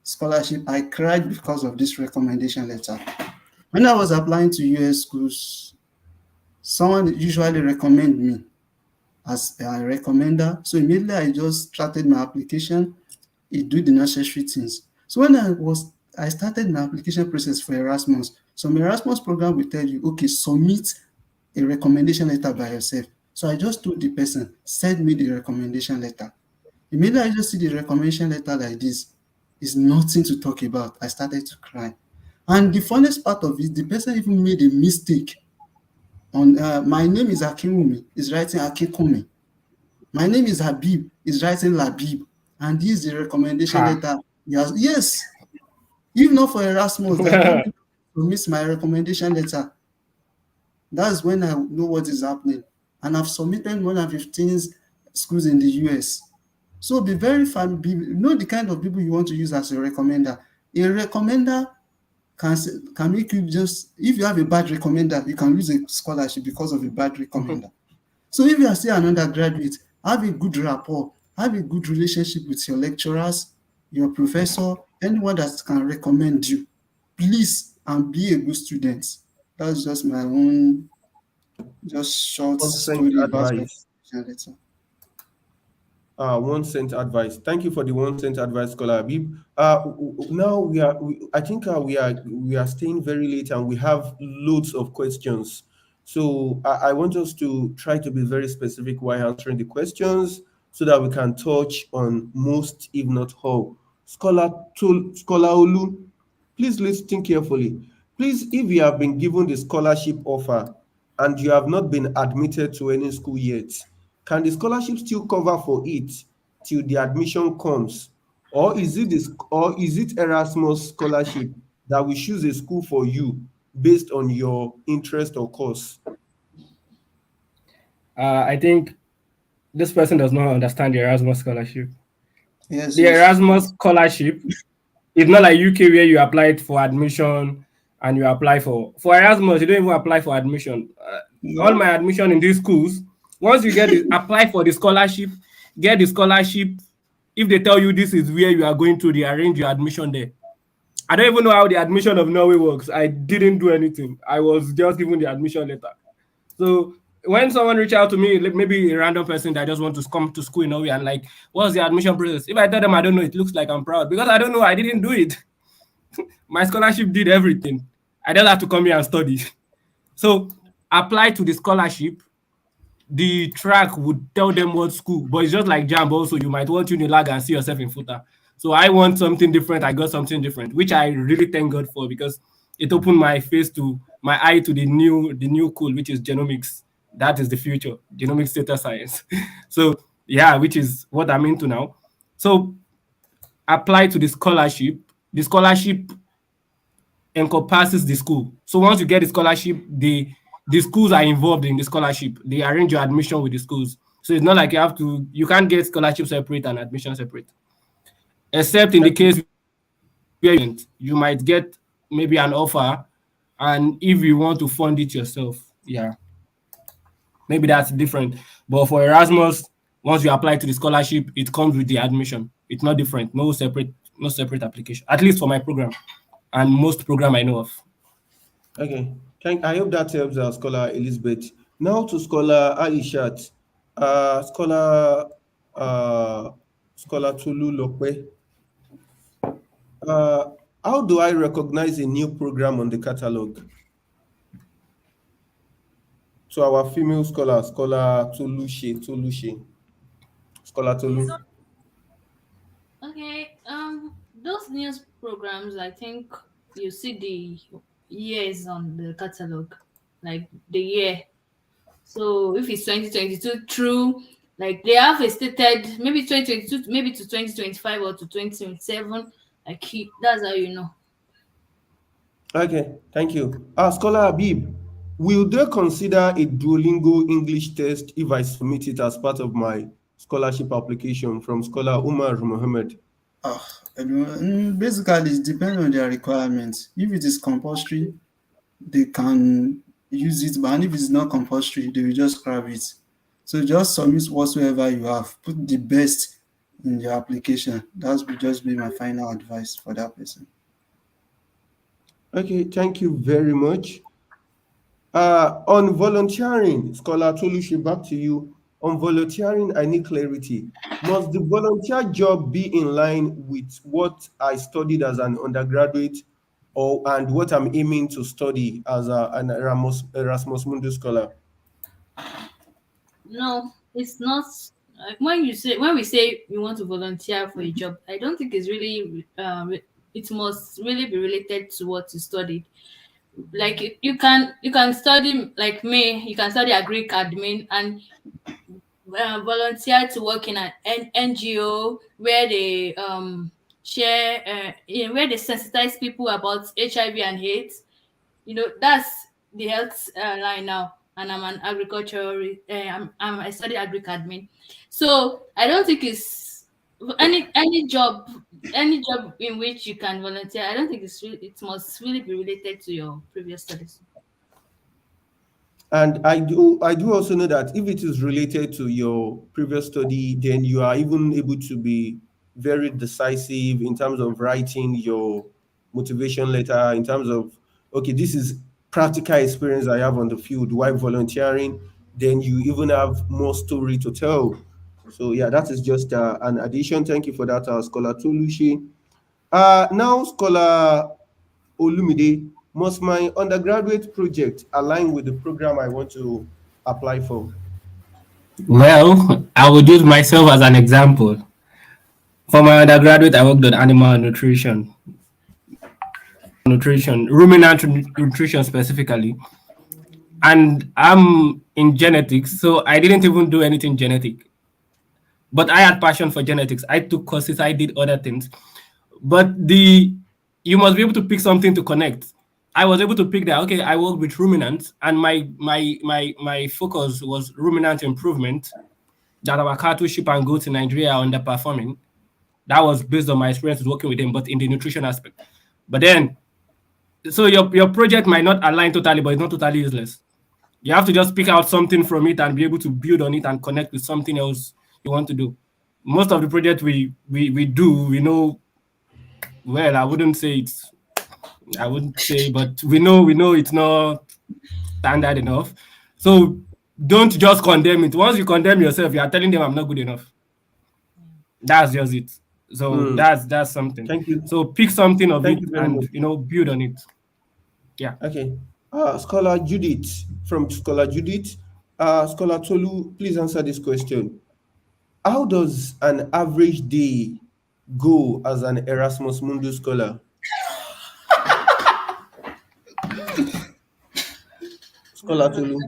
scholarship, I cried because of this recommendation letter. When I was applying to US schools, someone usually recommend me as a recommender. So immediately I just started my application. he do the necessary things. So when I started my application process for Erasmus, some Erasmus program will tell you, okay, submit a recommendation letter by yourself. So I just told the person, send me the recommendation letter. Immediately I just see the recommendation letter like this, is nothing to talk about. I started to cry. And the funniest part of it, the person even made a mistake on my name is Akinwumi, is writing Akinkumi. My name is Habib, is writing Labib. And this is the recommendation Ha. letter. Yes. If not for Erasmus, that made me to miss my recommendation letter. That's when I know what is happening. And I've submitted more than 15 schools in the US. So be very know the kind of people you want to use as a recommender. A recommender can make you just, if you have a bad recommender, you can lose a scholarship because of a bad recommender. So if you are still an undergraduate, have a good rapport, have a good relationship with your lecturers, your professor, anyone that can recommend you. Please, and be a good student. That's just my own just short Consent story about advice. letter. 1 cent advice. Thank you for the 1 cent advice, Scholar Habib. Now I think we are staying very late and we have loads of questions. So I want us to try to be very specific while answering the questions so that we can touch on most, if not all. Scholar Olu, please listen carefully. Please, if you have been given the scholarship offer and you have not been admitted to any school yet, can the scholarship still cover for it till the admission comes? Or is it Erasmus scholarship that will choose a school for you based on your interest or course? I think this person does not understand the Erasmus scholarship. Yes, The yes. Erasmus scholarship is not like UK where you applied for admission and you apply for Erasmus. You don't even apply for admission. All No. my admission in these schools, once you apply for the scholarship, get the scholarship. If they tell you this is where you are going to, they arrange your admission there. I don't even know how the admission of Norway works. I didn't do anything. I was just given the admission letter. So when someone reach out to me, like maybe a random person that just want to come to school in Norway and like, what's the admission process? If I tell them I don't know, it looks like I'm proud because I don't know. I didn't do it. My scholarship did everything. I just have to come here and study. So apply to the scholarship. The track would tell them what school, but it's just like JAMB also. You might want Unilag and see yourself in footer. So I want something different. I got something different, which I really thank God for because it opened my eye to the new cool, which is genomics. That is the future, genomics data science. So yeah, which is what I'm into now. So apply to the scholarship. The scholarship encompasses the school. So once you get the scholarship, the schools are involved in the scholarship. They arrange your admission with the schools. So it's not like you can't get scholarship separate and admission separate. Except in the case where you might get maybe an offer, and if you want to fund it yourself, yeah, maybe that's different. But for Erasmus, once you apply to the scholarship, it comes with the admission. It's not different. No separate application. At least for my program and most program I know of. Okay. I hope that helps our Scholar Elizabeth. Now to Scholar Aishat. Scholar Scholar Tulu Lokwe. How do I recognize a new program on the catalog? So our female scholar, Scholar Tulushe. Scholar Tulu. Okay. Those news programs, I think you see the years on the catalog, like the year. So if it's 2022 true, like they have a stated maybe 2022, maybe to 2025 or to 2027. Like that's how you know. Okay, thank you. Scholar Habib, will they consider a Duolingo English test if I submit it as part of my scholarship application from Scholar Umar Mohammed? Basically, it depends on their requirements. If it is compulsory, they can use it, but if it's not compulsory, they will just scrap it. So just submit whatsoever you have. Put the best in your application. That will just be my final advice for that person. Okay, thank you very much. On volunteering, Scholar Tolushe, back to you. on volunteering, I need clarity. Must the volunteer job be in line with what I studied as an undergraduate or and what I'm aiming to study as an Erasmus Mundus scholar? No, it's not. When we say we want to volunteer for a job, I don't think it's really it must really be related to what you studied. Like you can study like me, you can study agric admin and volunteer to work in an NGO where they share where they sensitize people about HIV and AIDS. That's the health line now, and I'm an agricultural. I study agric admin, so I don't think it's any job in which you can volunteer. I don't think it must really be related to your previous studies. And I do also know that if it is related to your previous study, then you are even able to be very decisive in terms of writing your motivation letter, in terms of, okay, this is practical experience I have on the field while volunteering, then you even have more story to tell. So yeah, that is just an addition. Thank you for that, Scholar Tolushi. Now, Scholar Olumide, must my undergraduate project align with the program I want to apply for? Well, I would use myself as an example. For my undergraduate, I worked on animal nutrition, ruminant nutrition specifically. And I'm in genetics, so I didn't even do anything genetic. But I had passion for genetics. I took courses, I did other things. But you must be able to pick something to connect. I was able to pick that, okay, I work with ruminants, and my focus was ruminant improvement, that our cattle, sheep, and goats in Nigeria are underperforming. That was based on my experience working with them, but in the nutrition aspect. But then, so your project might not align totally, but it's not totally useless. You have to just pick out something from it and be able to build on it and connect with something else you want to do. Most of the projects we do, we know well. I wouldn't say, but we know it's not standard enough. So don't just condemn it. Once you condemn yourself, you are telling them I'm not good enough. That's just it. So that's something. Thank you. So pick something of Thank it you very and much. build on it. Yeah. Okay. Scholar Judith, from Scholar Judith. Scholar Tolu, please answer this question. How does an average day go as an Erasmus Mundus scholar? Scholar Tolu.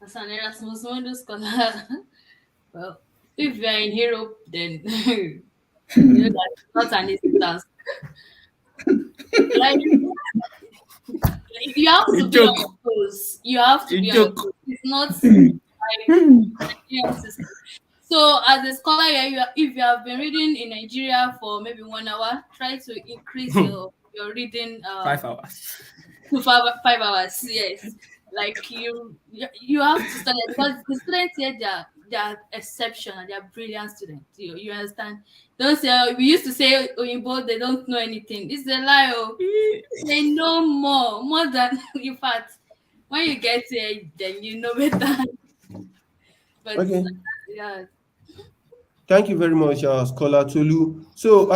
As an Erasmus Mundus scholar, well, if you are in Europe, then that's not an easy task. Like, you have A to be on joke. your toes. You have to A be on your joke. toes. It's not like Nigerian system. So, as a scholar, if you have been reading in Nigeria for maybe 1 hour, try to increase your reading 5 hours. to 5 hours. Yes, like you have to study because the students here they are exceptional. They are brilliant students. You understand? Don't say we used to say Oyinbo they don't know anything. It's a lie. Oh. They know more than in fact. When you get here, then you know better. But Okay. yeah, Thank you very much, Scholar Tolu. So,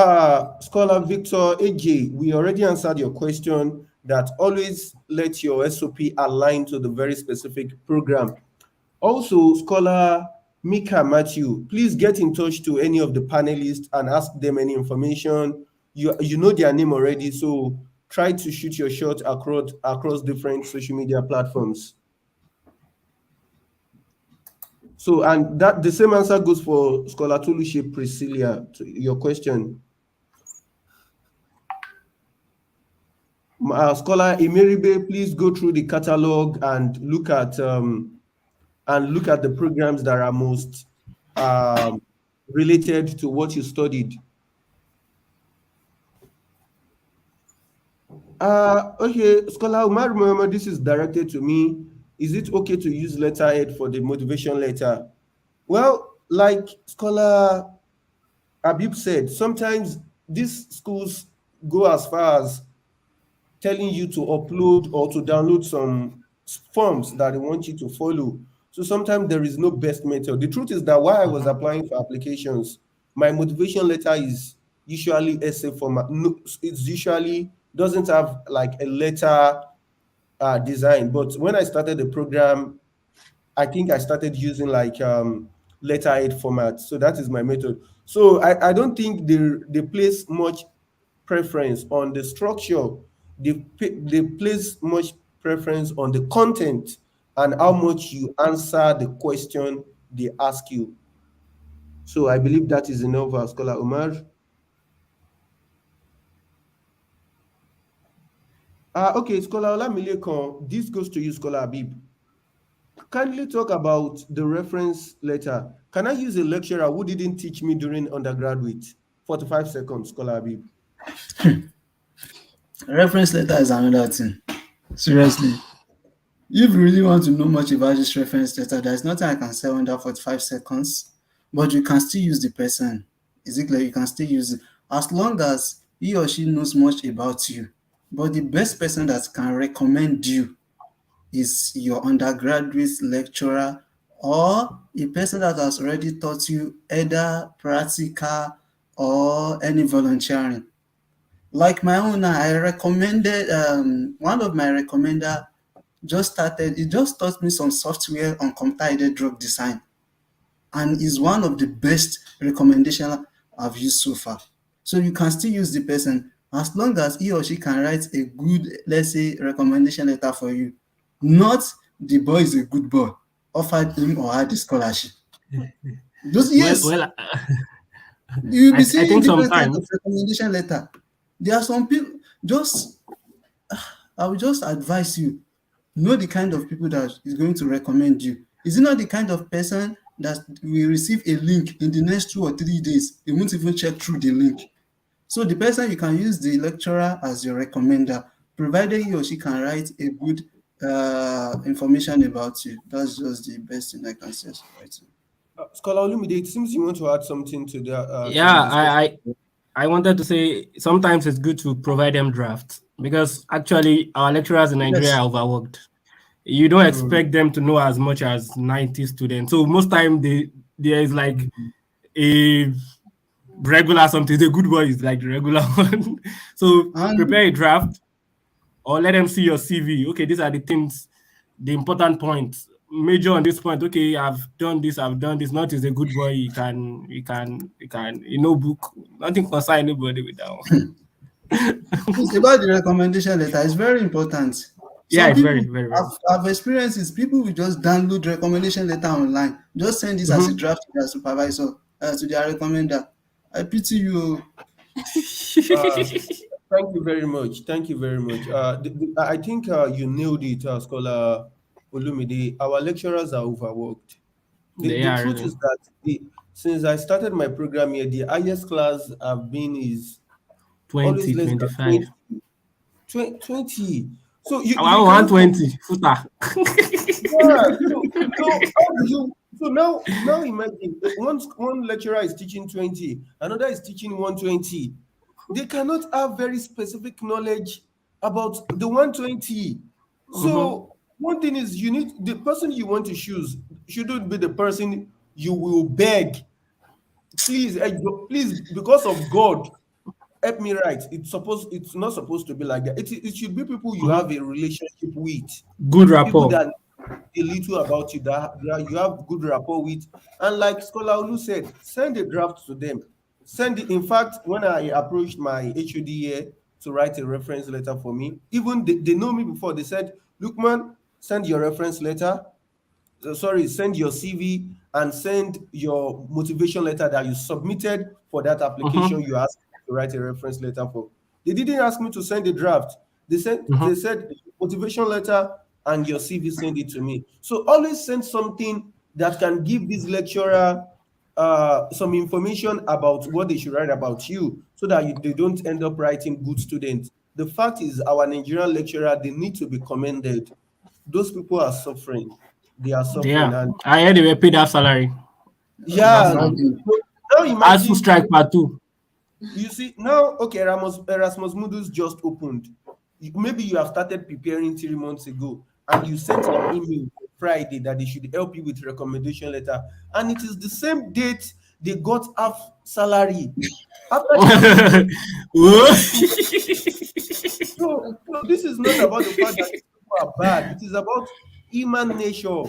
Scholar Victor AJ, we already answered your question that always let your SOP align to the very specific program. Also, Scholar Mika Matthew, please get in touch to any of the panelists and ask them any information. You know their name already, so try to shoot your shot across different social media platforms. So, and that the same answer goes for Scholar Tolushi Priscilla to your question. Scholar Imeribe, please go through the catalog and look at the programs that are most related to what you studied. Okay, Scholar Umar, remember this is directed to me. Is it okay to use letterhead for the motivation letter? Well, like Scholar Abib said, sometimes these schools go as far as telling you to upload or to download some forms that they want you to follow. So sometimes there is no best method. The truth is that while I was applying for applications, my motivation letter is usually essay format. No, it's usually doesn't have like a letter design. But when I started the program, I think I started using like letterhead format. So that is my method. So I don't think they place much preference on the structure. They place much preference on the content and how much you answer the question they ask you. So I believe that is enough, Scholar Umar. Okay, Scholar Olamilekan, this goes to you, Scholar Abib. Kindly talk about the reference letter. Can I use a lecturer who didn't teach me during undergraduate? 45 seconds, Scholar Abib. Reference letter is another thing. Seriously. If you really want to know much about this reference letter, there's nothing I can say under 45 seconds, but you can still use the person. Is it clear? You can still use it as long as he or she knows much about you. But the best person that can recommend you is your undergraduate lecturer or a person that has already taught you either practical or any volunteering. Like my own, I recommended one of my recommender just started, he just taught me some software on computer-aided drug design and is one of the best recommendation I've used so far. So you can still use the person as long as he or she can write a good, let's say, recommendation letter for you. Not the boy is a good boy, offered him or her the scholarship. Just yes, Well, you'll be I seeing think different kinds sometimes. of recommendation letter. There are some people just I will just advise you know the kind of people that is going to recommend you. Is it not the kind of person that will receive a link in the next 2 or 3 days? They won't even check through the link. So the person, you can use the lecturer as your recommender, provided he or she can write a good information about you. That's just the best thing I can say right now. Scholar Olumide, it seems you want to add something to the Yeah, discussion. I wanted to say sometimes it's good to provide them drafts because actually our lecturers in Nigeria Yes. are overworked. You don't Mm. expect them to know as much as 90 students. So most time there is like a regular something. The good boy is like the regular one. So And prepare a draft or let them see your CV. Okay, these are the things, the important points. Major on this point. Okay, I've done this. I've done this. Not is a good boy. You can. You know, book. Nothing concern anybody with that one. it's about the recommendation letter. It's very important. Yeah, Some it's people very, very, very. have experiences. People will just download recommendation letter online. Just send this as a Mhm. draft to their supervisor, to their recommender. I pity you. Uh, Thank you very much. Thank you very much. I think you nailed it, Scholar Olumide. Our lecturers are overworked. They The are truth really is that since I started my program here, the highest class I've been is always 20, less than 25. 20. 20. So you Our cannot compare. 120 footer. Yeah. So how do you? So now imagine one lecturer is teaching 20, another is teaching 120. They cannot have very specific knowledge about the 120. Mhm. So one thing is you need the person you want to choose shouldn't be the person you will beg. Please, please, because of God, help me write. It's not supposed to be like that. It should be people you have Mhm. a relationship with, Good people rapport. that a little about you that you have good rapport with. And like Scholar Olu said, send a draft to them. Send it. In fact, when I approached my HOD here to write a reference letter for me, even they know me before. They said, "Look, man, send your reference letter. Sorry, send your CV and send your motivation letter that you submitted for that application Mhm. you asked to write a reference letter for." They didn't ask me to send a draft. They Mhm. said motivation letter and your CV, send it to me. So always send something that can give this lecturer some information about what they should write about you so that they don't end up writing good students. The fact is, our Nigerian lecturer, they need to be commended. Those people are suffering. They are suffering. Yeah. And I heard they were paid half salary. Last yeah, time. Imagine. now ASU imagine, strike part two. you see, now, okay, Erasmus Mundus just opened. Maybe you have started preparing 3 months ago and you sent an email Friday that they should help you with recommendation letter, and it is the same date they got half salary after they have been working. So this is not about the fact that these people are bad. It is about human nature.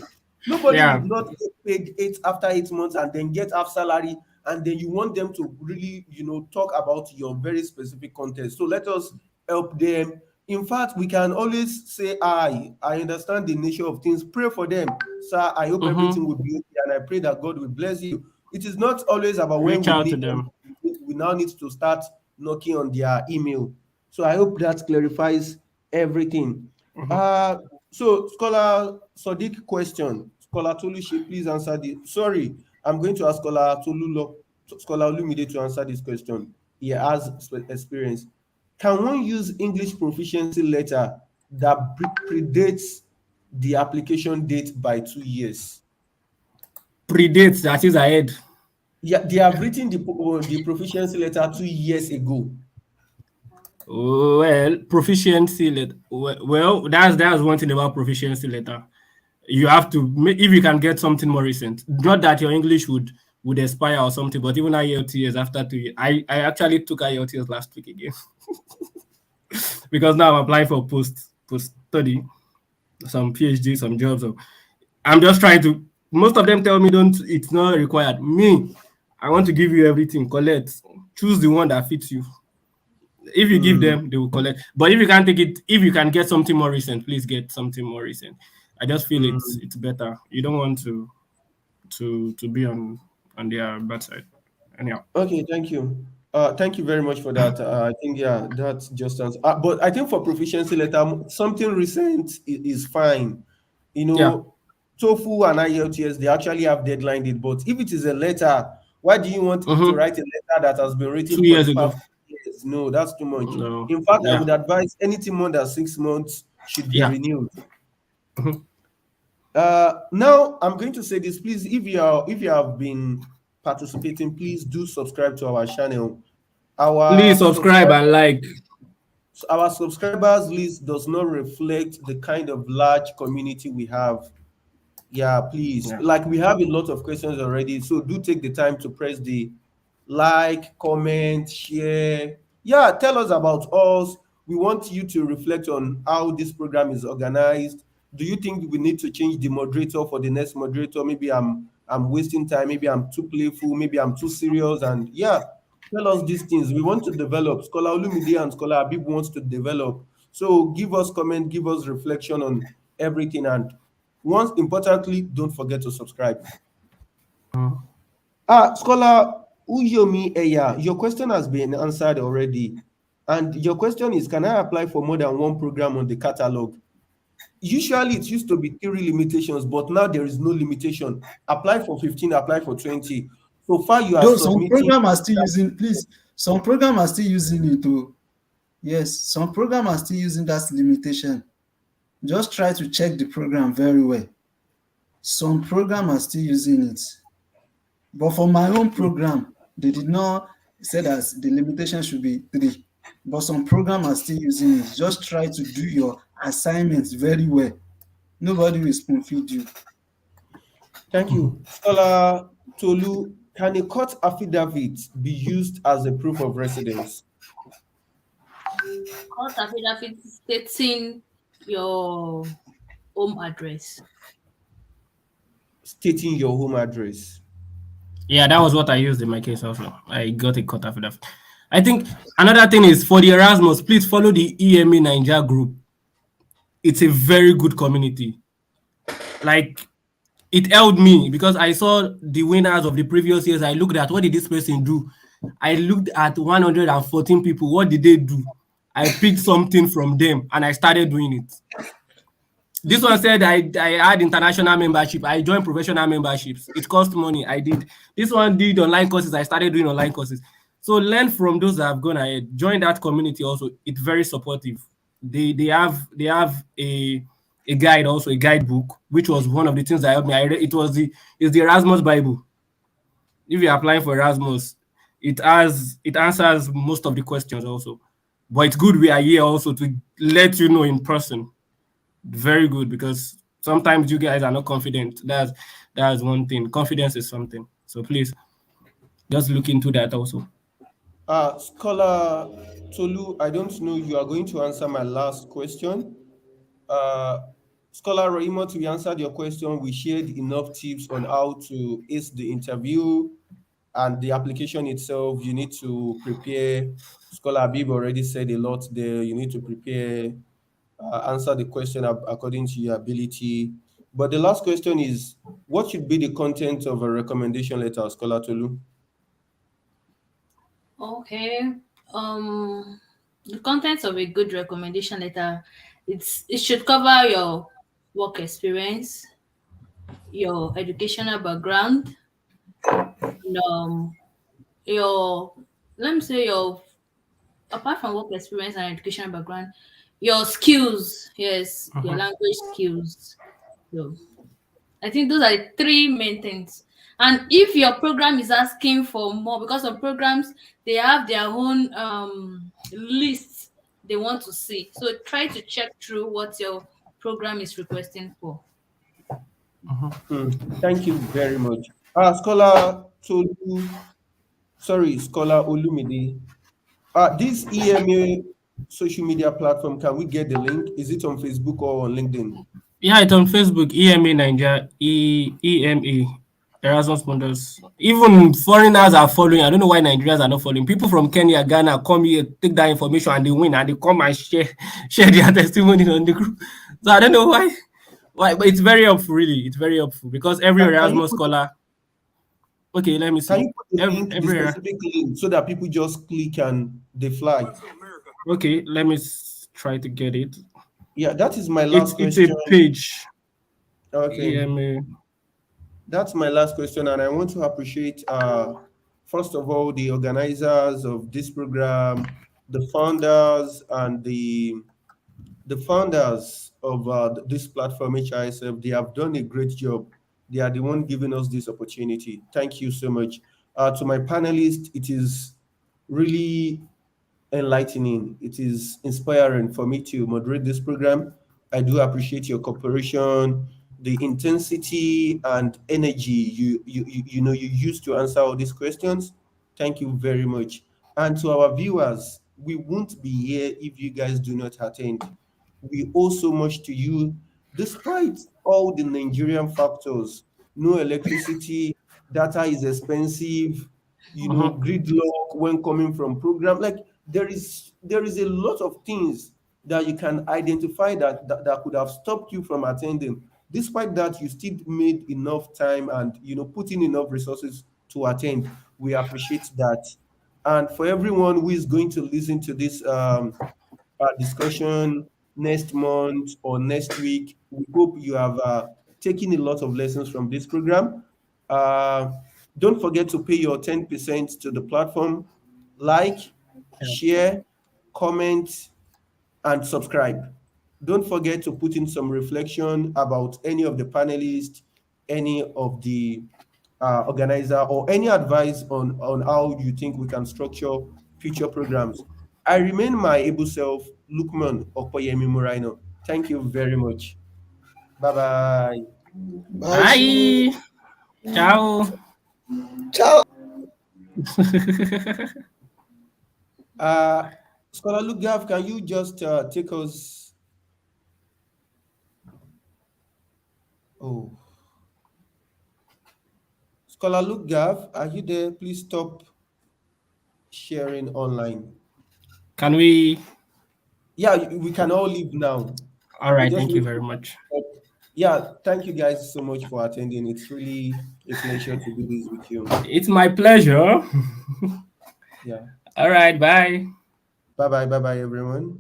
Nobody Yeah. would not get paid eight after 8 months and then get half salary, and then you want them to really, talk about your very specific content. So let us help them. In fact, we can always say, I understand the nature of things. Pray for them, sir. I hope everything will be okay, and I pray that God will bless you. It is not always about when Reach we out to need them. them. We now need to start knocking on their email. So I hope that clarifies everything. Uh, so Scholar Sadiq question. Scholar Tolushi, please answer the. Sorry, I'm going to ask Scholar Olumide to answer this question. He has experience. Can one use English proficiency letter that predates the application date by 2 years? Predates, that is ahead. Yeah, they have written the proficiency letter 2 years ago. Well, proficiency letter. Well, that's one thing about proficiency letter. You have to, if you can get something more recent. Not that your English would expire or something, but even IELTS after 2 years. I actually took IELTS last week again because now I'm applying for post study, some PhD, some jobs. So I'm just trying to. Most of them tell me don't. It's not required. Me, I want to give you everything. Collect. Choose the one that fits you. If you give them, they will collect. But if you can't take it, if you can get something more recent, please get something more recent. I just feel it's better. You don't want to be on their bad side. Anyhow. Okay, thank you. Thank you very much for that. I think, yeah, that's just but I think for proficiency letter, something recent is fine. You Yeah. know, TOEFL and IELTS, they actually have deadline date. But if it is a letter, why do you want to write a letter that has been written Two for years the ago. past years? No, that's too much. No. In fact, I Yeah. would advise anything more than 6 months should be Yeah. renewed. Now I'm going to say this, please. If you have been participating, please do subscribe to our channel. Please Our subscribe subscribe and like. our subscribers list does not reflect the kind of large community we have. Yeah, please. Yeah. Like, we have a lot of questions already, so do take the time to press the like, comment, share. Yeah, tell us about us. We want you to reflect on how this program is organized. Do you think we need to change the moderator for the next moderator? Maybe I'm wasting time. Maybe I'm too playful. Maybe I'm too serious. And yeah, tell us these things. We want to develop. Scholar Olumide and Scholar Abib wants to develop. So give us comment, give us reflection on everything. And once importantly, don't forget to subscribe. Scholar Uyomi Eya, your question has been answered already. And your question is, can I apply for more than one program on the catalog? Usually it used to be 3 limitations, but now there is no limitation. Apply for 15, apply for 20. So far you are Though some submitting. program are still using, please, some program are still using it too. Yes, some program are still using that limitation. Just try to check the program very well. Some program are still using it. But for my own program, they did not say that the limitation should be 3. But some program are still using it. Just try to do your assignments very well. Nobody will spoon feed you. Thank you. Scholar Tolu, can a court affidavit be used as a proof of residence? Court affidavit stating your home address. Stating your home address. Yeah, that was what I used in my case also. I got a cut after that. I think another thing is for the Erasmus, please follow the EMA Ninja group. It's a very good community. Like, it helped me because I saw the winners of the previous years. I looked at what did this person do. I looked at 114 people. What did they do? I picked something from them and I started doing it. This one said I had international membership. I joined professional memberships. It cost money. I did. This one did online courses. I started doing online courses. So learn from those that have gone ahead. Join that community also. It's very supportive. They have a guide also, a guidebook, which was one of the things that helped me. I read, it's the Erasmus Bible. If you're applying for Erasmus, it answers most of the questions also. But it's good we are here also to let you know in person. Very good, because sometimes you guys are not confident. That's one thing. Confidence is something. So please just look into that also. Scholar Tolu, I don't know. You are going to answer my last question. Uh, Scholar Raymond, we answered your question. We shared enough tips on how to ace the interview and the application itself. You need to prepare. Scholar Abib already said a lot there. You need to prepare, answer the question according to your ability. But the last question is, what should be the content of a recommendation letter, Scholar Tolu? Okay. The contents of a good recommendation letter, it should cover your work experience, your educational background, um, your let me say your apart from work experience and educational background, your skills, yes, your language skills. So I think those are the three main things. And if your program is asking for more, because some programs they have their own lists they want to see. So try to check through what your program is requesting for. Hmm, thank you very much. Scholar Tolu, sorry, Scholar Olumide. This EMA social media platform, can we get the link? Is it on Facebook or on LinkedIn? Yeah, it's on Facebook, EMA Nigeria, EMA, Erasmus Mundus. Even foreigners are following. I don't know why Nigerians are not following. People from Kenya, Ghana come here, take that information and they win and they come and share their testimony on the group. So I don't know why. Why, but it's very helpful, really. It's very helpful because every Can you Erasmus put scholar. Okay, let me can see. you put the link, the Every specific link, so that people just click and they fly? okay, let me try to get it. Yeah, that is my It's last it's a question. page. Okay, EMA. that's my last question, and I want to appreciate, first of all, the organizers of this program, the founders, and the founders of this platform, HISF. They have done a great job. They are the one giving us this opportunity. Thank you so much. To my panelists, it is really enlightening. It is inspiring for me to moderate this program. I do appreciate your cooperation, the intensity and energy you use to answer all these questions. Thank you very much. And to our viewers, we won't be here if you guys do not attend. We owe so much to you, despite all the Nigerian factors. No electricity, data is expensive, gridlock when coming from program. Like, there is a lot of things that you can identify that could have stopped you from attending. Despite that, you still made enough time and put in enough resources to attend. We appreciate that. And for everyone who is going to listen to this discussion next month or next week, we hope you have taken a lot of lessons from this program. Uh, don't forget to pay your 10% to the platform. Like, share, comment, and subscribe. Don't forget to put in some reflection about any of the panelists, any of the organizer, or any advice on how you think we can structure future programs. I remain my able self, Lukman Okoyemi Muraino. Thank you very much. Bye bye. Bye. Bye. Ciao. Ciao. Uh, Scholar Lugav, can you just take us? Oh, Scholar Lugav, are you there? Please stop sharing online. Can we? Yeah, we can all leave now. All We right. just Thank you need very to. much. Yeah, thank you guys so much for attending. It's really a pleasure to do this with you. It's my pleasure. Yeah. All right. Bye. Bye bye. Bye bye, everyone.